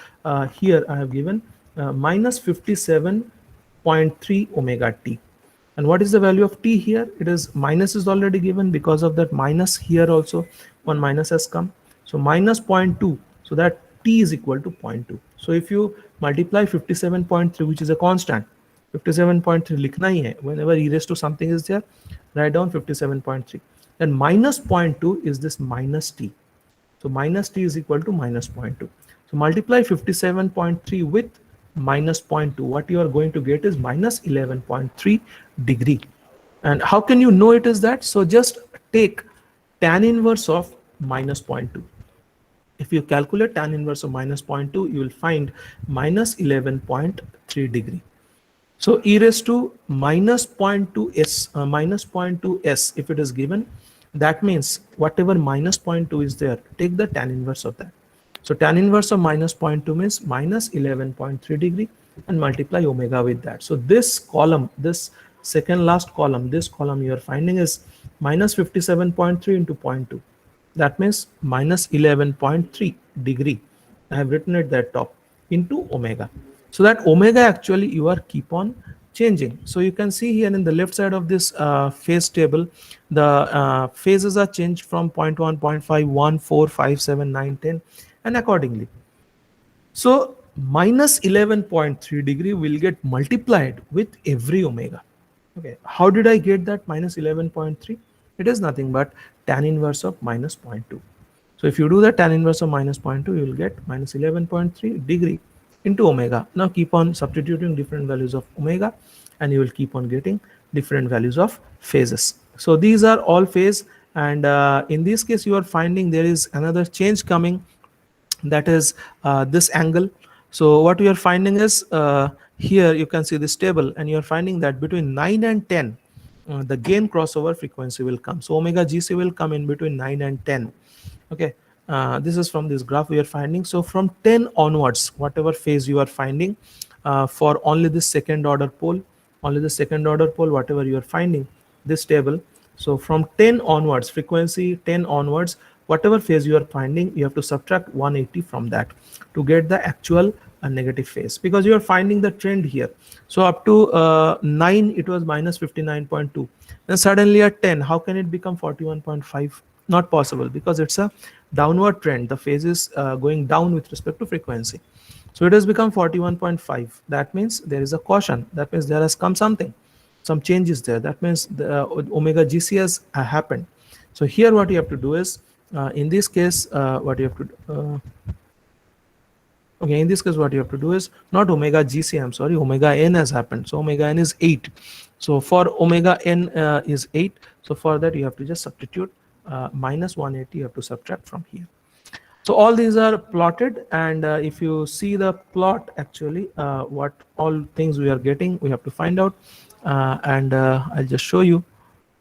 here I have given minus 57.3 omega t. And what is the value of t here? It is minus is already given, because of that minus here also one minus has come. So minus zero point 0.2, so that t is equal to zero point 0.2. So if you multiply 57.3, which is a constant, 57.3 लिखना ही है, whenever e raised to something is there, write down 57.3. Then minus zero point 0.2 is this minus t. So minus t is equal to minus zero point 0.2. So multiply 57.3 with minus zero point 0.2. What you are going to get is minus 11.3 degree. And how can you know it is that? So just take tan inverse of minus zero point 0.2. If you calculate tan inverse of minus zero point 0.2, you will find minus 11.3 degree. So e raised to minus zero point 0.2 s, minus 0 0.2 s, if it is given, that means whatever minus zero point 0.2 is there, take the tan inverse of that. So tan inverse of minus zero point 0.2 means minus 11.3 degree, and multiply omega with that. So this column, this second last column, this column you are finding is minus 57.3 into zero point 0.2. That means minus 11.3 degree. I have written at that top into omega. So that omega actually you are keep on changing. So you can see here in the left side of this phase table, the phases are changed from 0 0.1, 0 0.5, 1, 4, 5, 7, 9, 10, and accordingly. So minus 11.3 degree will get multiplied with every omega. Okay, how did I get that minus 11.3? It is nothing but tan inverse of minus 0 0.2. So if you do the tan inverse of minus 0 0.2, you will get minus 11.3 degree into omega. Now keep on substituting different values of omega, and you will keep on getting different values of phases. So these are all phase, and in this case you are finding there is another change coming, that is this angle. So what we are finding is here you can see this table, and you are finding that between 9 and 10 the gain crossover frequency will come. So omega gc will come in between 9 and 10. Okay, this is from this graph we are finding. So from 10 onwards, whatever phase you are finding for only this second order pole, whatever you are finding this table. So from 10 onwards, frequency 10 onwards, whatever phase you are finding, you have to subtract 180 from that to get the actual negative phase, because you are finding the trend here. So up to 9 it was minus 59.2, then suddenly at 10 how can it become 41.5? Not possible, because it's a downward trend. The phase is going down with respect to frequency. So it has become 41.5. That means there is a caution. That means there has come something, some changes there. That means the omega gc has happened. So here what you have to do is in this case what you have to okay, in this case what you have to do is not omega gc, I'm sorry, omega n has happened. So omega n is 8. So for omega n is 8, so for that you have to just substitute minus 180, you have to subtract from here. So all these are plotted, and if you see the plot actually what all things we are getting, we have to find out, and I'll just show you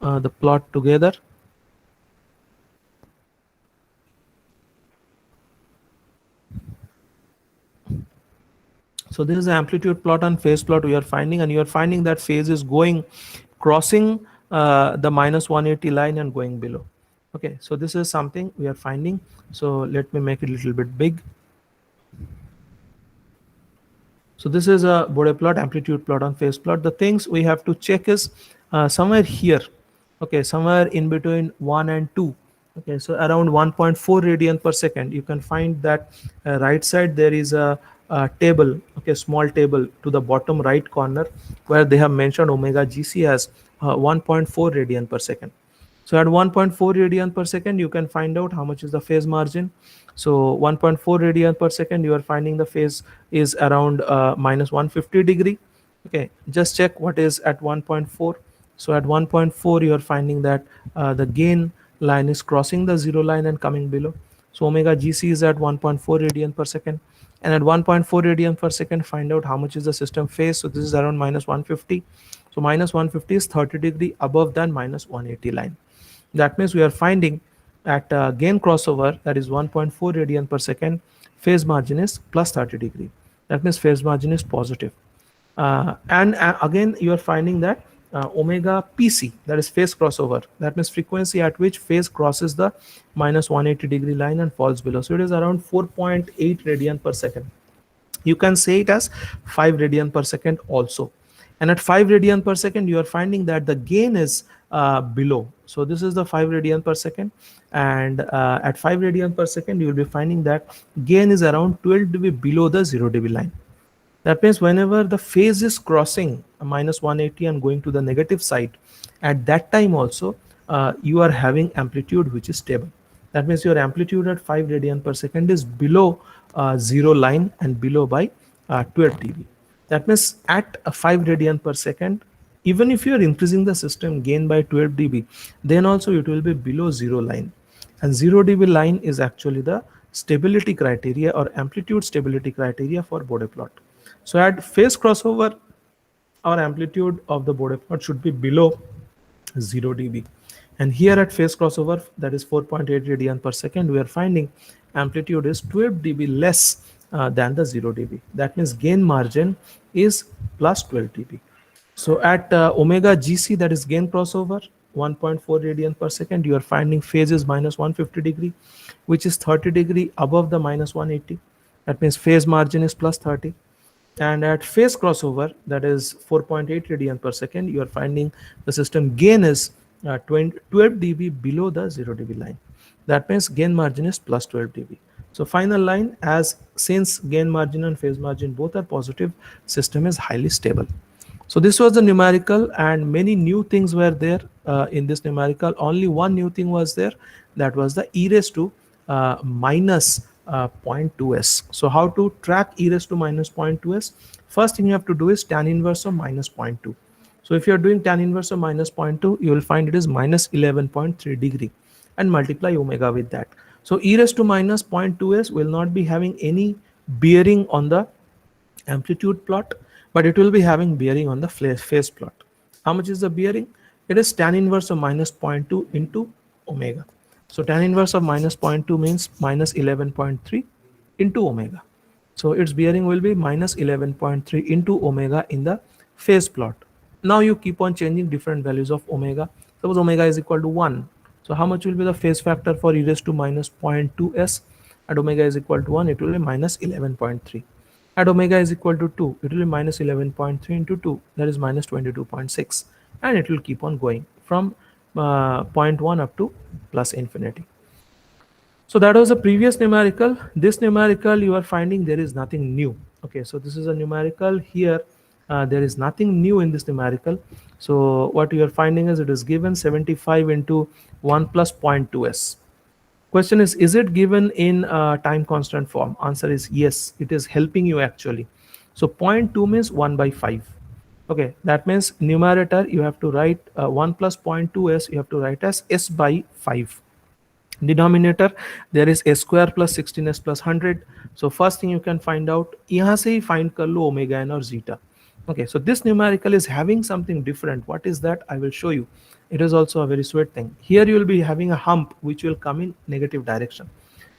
the plot together. So this is the amplitude plot and phase plot we are finding, and you are finding that phase is going, crossing the minus 180 line and going below. Okay, so this is something we are finding. So let me make it a little bit big. So this is a Bode plot, amplitude plot and phase plot. The things we have to check is somewhere here, okay, somewhere in between 1 and 2. Okay, so around 1.4 radian per second, you can find that right side there is a table, okay, small table to the bottom right corner, where they have mentioned omega gc as 1.4 radian per second. So at 1.4 radian per second, you can find out how much is the phase margin. So 1.4 radian per second, you are finding the phase is around minus 150 degree. Okay, just check what is at 1.4. So at 1.4, you are finding that the gain line is crossing the zero line and coming below. So omega gc is at 1.4 radian per second, and at 1.4 radian per second, find out how much is the system phase. So this is around minus 150. So minus 150 is 30 degree above than minus 180 line. That means we are finding at gain crossover, that is 1.4 radian per second, phase margin is plus 30 degree. That means phase margin is positive. And again, you are finding that omega pc, that is phase crossover, that means frequency at which phase crosses the minus 180 degree line and falls below. So it is around 4.8 radian per second. You can say it as 5 radian per second also. And at 5 radian per second, you are finding that the gain is below. So this is the 5 radian per second, and at 5 radian per second, you will be finding that gain is around 12 dB below the 0 dB line. That means whenever the phase is crossing a minus 180 and going to the negative side, at that time also you are having amplitude which is stable. That means your amplitude at 5 radian per second is below 0 line and below by 12 dB. That means at 5 radian per second, even if you are increasing the system gain by 12 dB, then also it will be below 0 line. And 0 dB line is actually the stability criteria or amplitude stability criteria for Bode plot. So at phase crossover, our amplitude of the Bode plot should be below 0 dB. And here at phase crossover, that is 4.8 radian per second, we are finding amplitude is 12 dB less than the 0 dB. That means gain margin is plus 12 dB. So at omega gc, that is gain crossover, 1.4 radian per second, you are finding phase is minus 150 degree, which is 30 degree above the minus 180. That means phase margin is plus 30. And at phase crossover, that is 4.8 radian per second, you are finding the system gain is 12 dB below the 0 dB line. That means gain margin is plus 12 dB. So final line, as since gain margin and phase margin both are positive, system is highly stable. So this was the numerical, and many new things were there in this numerical. Only one new thing was there, that was the e raised to minus 0.2s. So how to track e raised to minus 0.2s? First thing you have to do is tan inverse of minus 0.2. So if you are doing tan inverse of minus 0.2, you will find it is minus 11.3 degree, and multiply omega with that. So e raised to minus 0.2s will not be having any bearing on the amplitude plot, but it will be having bearing on the phase plot. How much is the bearing? It is tan inverse of minus 0.2 into omega. So tan inverse of minus 0.2 means minus 11.3 into omega. So its bearing will be minus 11.3 into omega in the phase plot. Now you keep on changing different values of omega. Suppose omega is equal to 1. So how much will be the phase factor for e raised to minus 0.2s? At omega is equal to 1, it will be minus 11.3. At omega is equal to 2, it will be minus 11.3 into 2, that is minus 22.6. And it will keep on going from 0.1 up to plus infinity. So that was the previous numerical. This numerical, you are finding there is nothing new. Okay, so this is a numerical. Here there is nothing new in this numerical. So what you are finding is it is given 75 into 1 plus 0.2s. Question is it given in time constant form? Answer is yes, it is helping you actually. So 0.2 means 1 by 5. Okay, that means numerator you have to write 1 plus 0.2s, you have to write as s by 5. Denominator, there is s square plus 16s plus 100. So first thing you can find out, यहाँ से ही find कर लो omega n और zeta. Okay, so this numerical is having something different. What is that? I will show you. It is also a very sweet thing. Here you will be having a hump which will come in negative direction.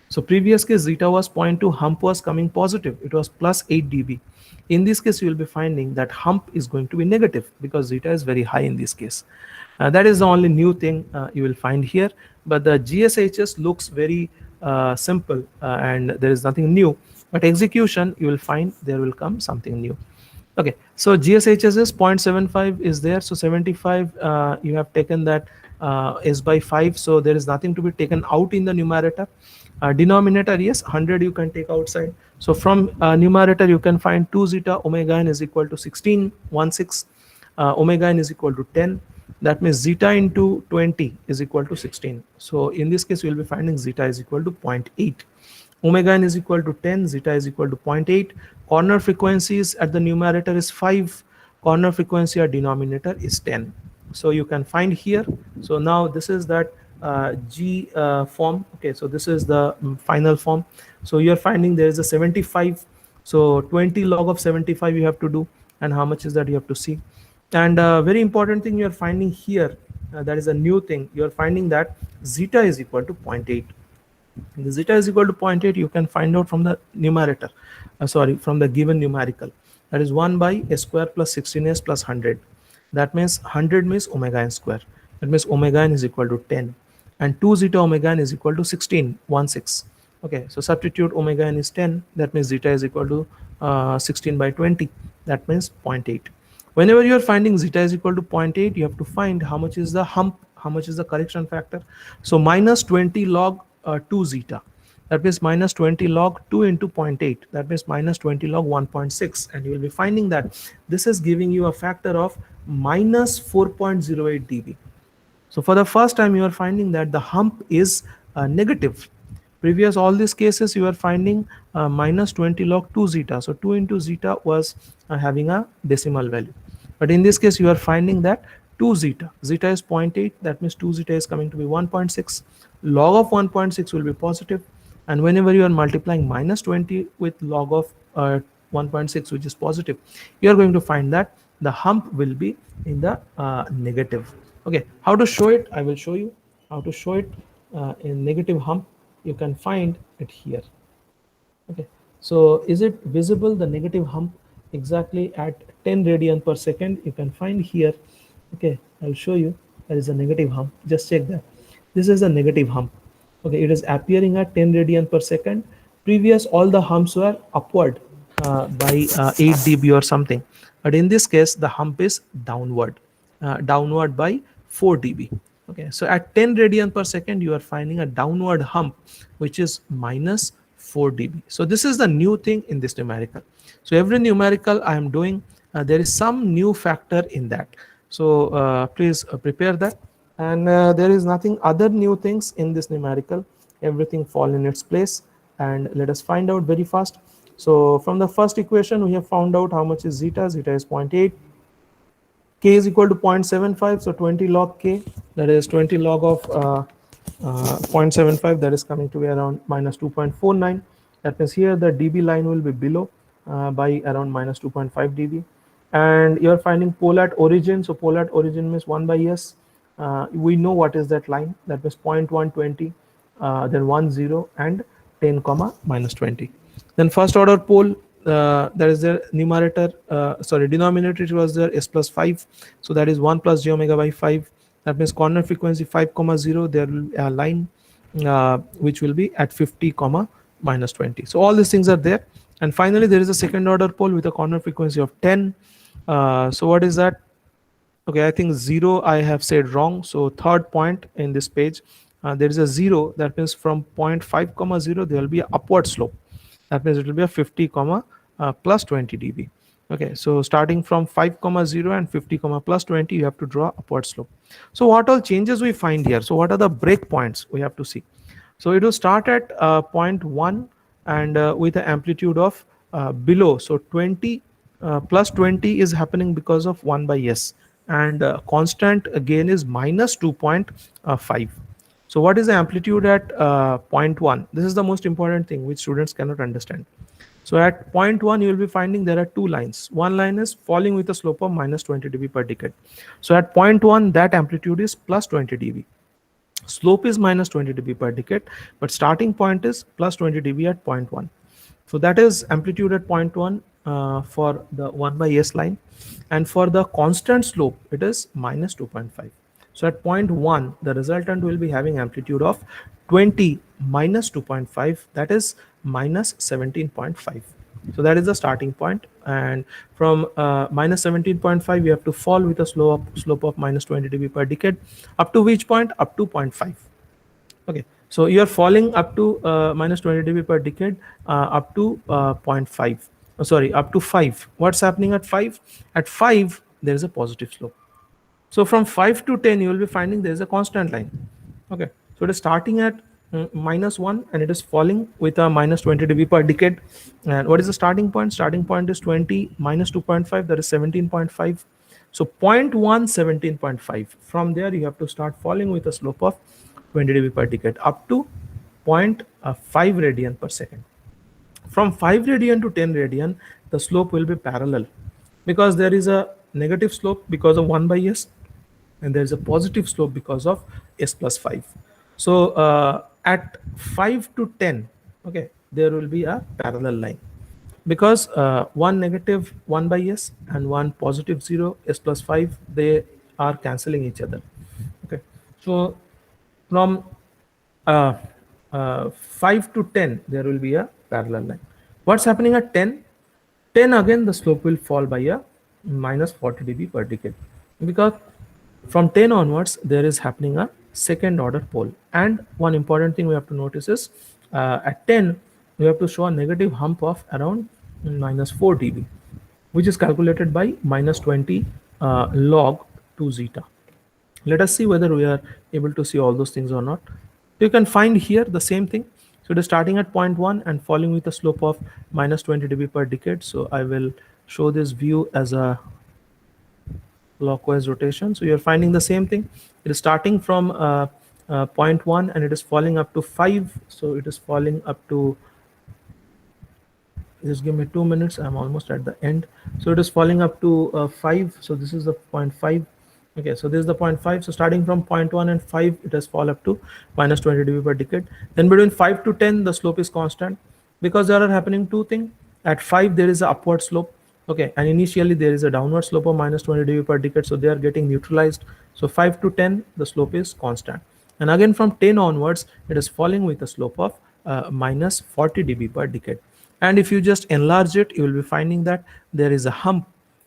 So previous case zeta was 0.2, hump was coming positive. It was plus 8 dB. In this case, you will be finding that hump is going to be negative because zeta is very high in this case. That is the only new thing you will find here. But the GSHS looks very simple and there is nothing new. But execution, you will find there will come something new. Okay, so GSHS is 0.75 is there. So 75, you have taken that s by 5. So there is nothing to be taken out in the numerator. Denominator, yes, 100 you can take outside. So from numerator, you can find 2 zeta omega n is equal to 16, 1, 6. Omega n is equal to 10. That means zeta into 20 is equal to 16. So in this case, you will be finding zeta is equal to 0.8. Omega n is equal to 10, zeta is equal to 0.8. Corner frequencies at the numerator is 5, corner frequency at denominator is 10. So you can find here. So now this is that G form. Okay, so this is the final form. So you're finding there is a 75. So 20 log of 75 you have to do, and how much is that you have to see. And very important thing you're finding here, that is a new thing. You're finding that zeta is equal to 0.8. The zeta is equal to 0.8 you can find out from the numerator, from the given numerical, that is 1 by a square plus 16s plus 100. That means 100 means omega n square, that means omega n is equal to 10, and 2 zeta omega n is equal to 16, 1 6. Okay, so substitute omega n is 10, that means zeta is equal to 16 by 20, that means 0.8. Whenever you are finding zeta is equal to 0.8, you have to find how much is the hump, how much is the correction factor. So minus 20 log 2 zeta, that means minus 20 log 2 into 0.8, that means minus 20 log 1.6, and you will be finding that this is giving you a factor of minus 4.08 dB. So for the first time you are finding that the hump is negative. Previous all these cases you are finding minus 20 log 2 zeta, so 2 into zeta was having a decimal value, but in this case you are finding that 2 zeta, zeta is 0.8, that means 2 zeta is coming to be 1.6, log of 1.6 will be positive, and whenever you are multiplying minus 20 with log of 1.6 which is positive, you are going to find that the hump will be in the negative. Okay, how to show it? I will show you how to show it in negative hump. You can find it here. Okay, so is it visible, the negative hump exactly at 10 radian per second? You can find here. Okay, I'll show you. There is a negative hump. Just check that. This is a negative hump. Okay, it is appearing at 10 radian per second. Previous all the humps were upward by 8 dB or something, but in this case the hump is downward by 4 dB. Okay, so at 10 radian per second you are finding a downward hump which is minus 4 dB. So this is the new thing in this numerical. So every numerical I am doing, there is some new factor in that. So please prepare that. And there is nothing other new things in this numerical. Everything fall in its place, and let us find out very fast. So from the first equation we have found out how much is zeta. Zeta is 0.8. K is equal to 0.75, so 20 log k, that is 20 log of 0.75, that is coming to be around minus 2.49. That means here the dB line will be below by around minus 2.5 dB. And you are finding pole at origin, so pole at origin means 1 by s. We know what is that line, that means 0.120, then 1 0 and 10 comma minus 20. Then first order pole, that is the numerator, denominator, it was there s plus 5, so that is 1 plus j omega by 5. That means corner frequency 5 comma 0, there will be a line which will be at 50 comma minus 20. So all these things are there. And finally there is a second order pole with a corner frequency of 10. So what is that? Okay, I think 0 I have said wrong. So third point in this page, there is a 0, that means from 0.5 comma 0 there will be an upward slope. That means it will be a 50 comma plus 20 dB. Okay, so starting from 5 comma 0 and 50 comma plus 20, you have to draw upward slope. So what all changes we find here? So what are the break points we have to see? So it will start at 0.1 and with an amplitude of below. So 20 plus 20 is happening because of 1 by s, and constant again is minus 2.5. So what is the amplitude at 0.1? This is the most important thing which students cannot understand. So at 0.1 you will be finding there are two lines. One line is falling with a slope of minus 20 dB per decade. So at 0.1 that amplitude is plus 20 dB. Slope is minus 20 dB per decade, but starting point is plus 20 dB at 0.1. So that is amplitude at 0.1 for the 1 by s line, and for the constant slope it is minus 2.5. So at 0.1 the resultant will be having amplitude of 20 minus 2.5, that is minus 17.5. So that is the starting point, and from minus 17.5 you have to fall with a slope of minus 20 dB per decade, up to which point? Up to 0.5. Okay, so you are falling up to minus 20 dB per decade up to 0.5. Up to 5. What's happening at 5? At 5 there is a positive slope. So from 5 to 10 you will be finding there is a constant line. Okay, so it is starting at -1, and it is falling with a minus 20 dB per decade. And what is the starting point? Starting point is 20 minus 2.5, that is 17.5. So 0.1, 17.5. From there, you have to start falling with a slope of 20 dB per decade up to 0.5 radian per second. From 5 radian to 10 radian, the slope will be parallel because there is a negative slope because of 1 by s, and there is a positive slope because of s plus 5. So at 5 to 10, okay, there will be a parallel line because one negative 1 by s and one positive 0 s plus 5, they are cancelling each other. Okay, so from uh, 5 to 10, there will be a parallel line. What's happening at 10? 10 again, the slope will fall by a minus 40 dB per decade because from 10 onwards, there is happening a second order pole. And one important thing we have to notice is at 10, we have to show a negative hump of around minus 4 dB, which is calculated by minus 20 log 2 zeta. Let us see whether we are able to see all those things or not. You can find here the same thing. So it is starting at 0.1 and falling with a slope of minus 20 dB per decade. So I will show this view as a clockwise rotation. So you're finding the same thing. It is starting from 0.1 and it is falling up to 5. So it is falling up to, just give me 2 minutes, I'm almost at the end. So it is falling up to 5. So this is the 0.5. Okay, so this is the 0.5. So starting from 0.1 and 5, it has fall up to minus 20 dB per decade. Then between 5 to 10, the slope is constant because there are happening two things. At 5, there is an upward slope. Okay, and initially there is a downward slope of minus 20 dB per decade. So they are getting neutralized. So 5 to 10, the slope is constant. And again from 10 onwards, it is falling with a slope of minus 40 dB per decade. And if you just enlarge it, you will be finding that there is a hump.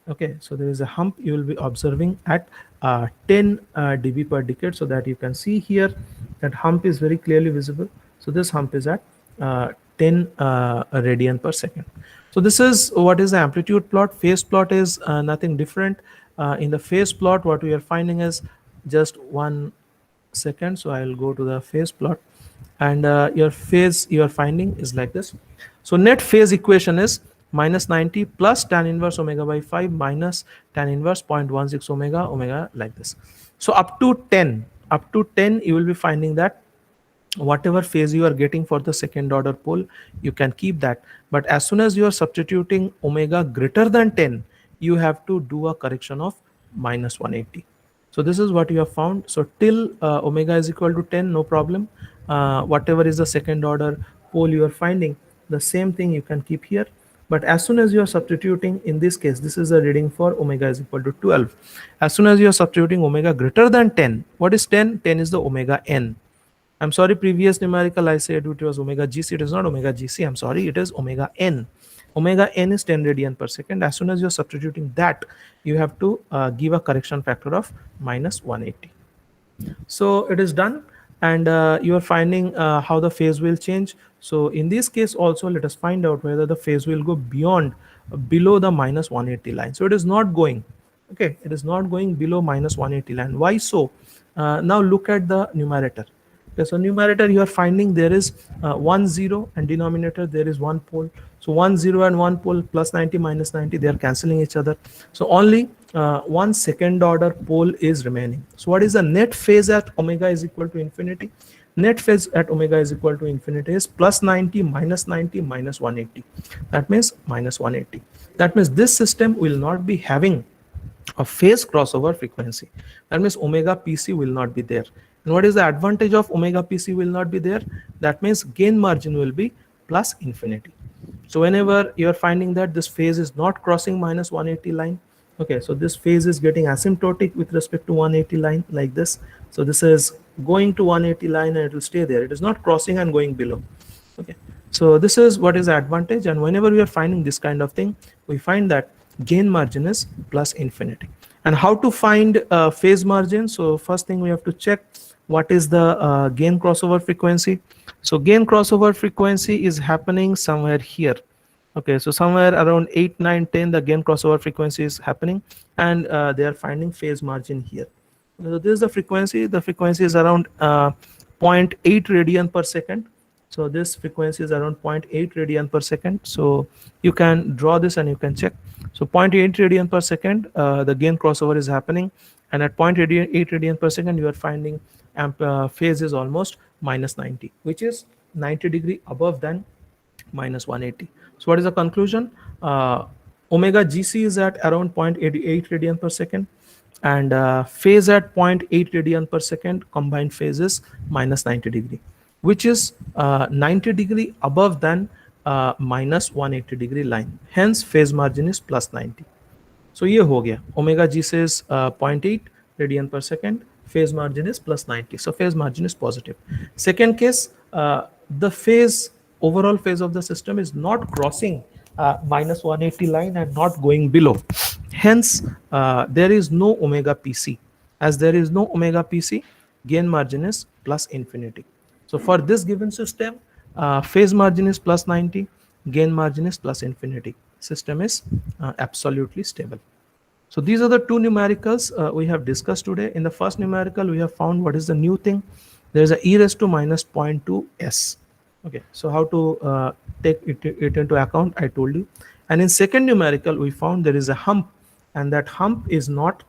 Okay, so there is a hump you will be observing at 10 dB per decade, so that you can see here that hump is very clearly visible. So this hump is at 10 radian per second. So this is what is the amplitude plot. Phase plot is nothing different. In the phase plot, what we are finding is just 1 second. So I will go to the phase plot, and your phase you are finding is like this. So net phase equation is minus 90 plus tan inverse omega by 5 minus tan inverse 0.16 omega like this. So up to 10 you will be finding that whatever phase you are getting for the second order pole, you can keep that. But as soon as you are substituting omega greater than 10, you have to do a correction of minus 180. So this is what you have found. So till omega is equal to 10, no problem. Whatever is the second order pole you are finding, the same thing you can keep here. But as soon as you are substituting, in this case, this is a reading for omega is equal to 12. As soon as you are substituting omega greater than 10, what is 10? 10 is the omega n. I'm sorry, previous numerical I said it was omega gc. It is not omega gc. I'm sorry, it is omega n. Omega n is 10 radian per second. As soon as you're substituting that, you have to give a correction factor of minus 180. So it is done, and you are finding how the phase will change. So in this case also, let us find out whether the phase will go beyond below the minus 180 line. So it is not going, okay, it is not going below minus 180 line. Why so? Now look at the numerator. Okay, so numerator you are finding there is 1 0, and denominator there is one pole. So 1 0 and one pole, plus 90 minus 90, they are cancelling each other. So only one second order pole is remaining. So what is the net phase at omega is equal to infinity? Net phase at omega is equal to infinity is plus 90 minus 180. That means minus 180. That means this system will not be having a phase crossover frequency. That means omega PC will not be there. And what is the advantage of omega PC will not be there? That means gain margin will be plus infinity. So whenever you are finding that this phase is not crossing minus 180 line, okay, so this phase is getting asymptotic with respect to 180 line like this. So this is going to 180 line and it will stay there. It is not crossing and going below. Okay, so this is what is the advantage. And whenever we are finding this kind of thing, we find that gain margin is plus infinity. And how to find phase margin? So first thing we have to check what is the gain crossover frequency. So gain crossover frequency is happening somewhere here. Okay, so somewhere around 8, 9, 10, the gain crossover frequency is happening, and they are finding phase margin here. So this is the frequency. The frequency is around 0.8 radian per second. So this frequency is around 0.8 radian per second. So you can draw this and you can check. So 0.8 radian per second, the gain crossover is happening, and at 0.8 radian per second, you are finding phase is almost minus 90, which is 90 degree above than minus 180. So what is the conclusion? Omega GC is at around 0.88 radian per second, and phase at 0.8 radian per second, combined phase is minus 90 degree, which is 90 degree above than minus 180 degree line. Hence phase margin is plus 90. So ये हो गया, omega g says 0.8 radian per second, phase margin is plus 90, so phase margin is positive. Second case, the phase, overall phase of the system is not crossing minus 180 line and not going below. Hence there is no omega pc. As there is no omega pc, gain margin is plus infinity. So for this given system, phase margin is plus 90, gain margin is plus infinity. System is absolutely stable. So these are the two numericals we have discussed today. In the first numerical, we have found what is the new thing. There is a e raised to minus 0.2 s. Okay, so how to take it into account, I told you. And in second numerical, we found there is a hump, and that hump is not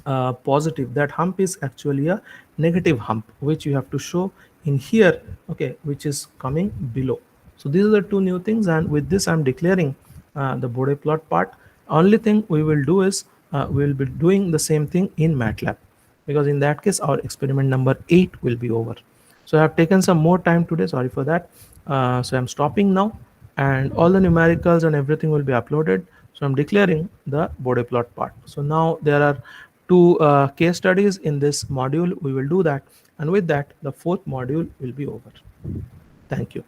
positive. That hump is actually a negative hump, which you have to show in here, okay, which is coming below. So these are the two new things, and with this I'm declaring the Bode plot part. Only thing we will do is we will be doing the same thing in MATLAB, because in that case our experiment number 8 will be over. So I have taken some more time today, sorry for that. So I'm stopping now, and all the numericals and everything will be uploaded. So I'm declaring the Bode plot part. So now there are two case studies in this module. We will do that, and with that the fourth module will be over. Thank you.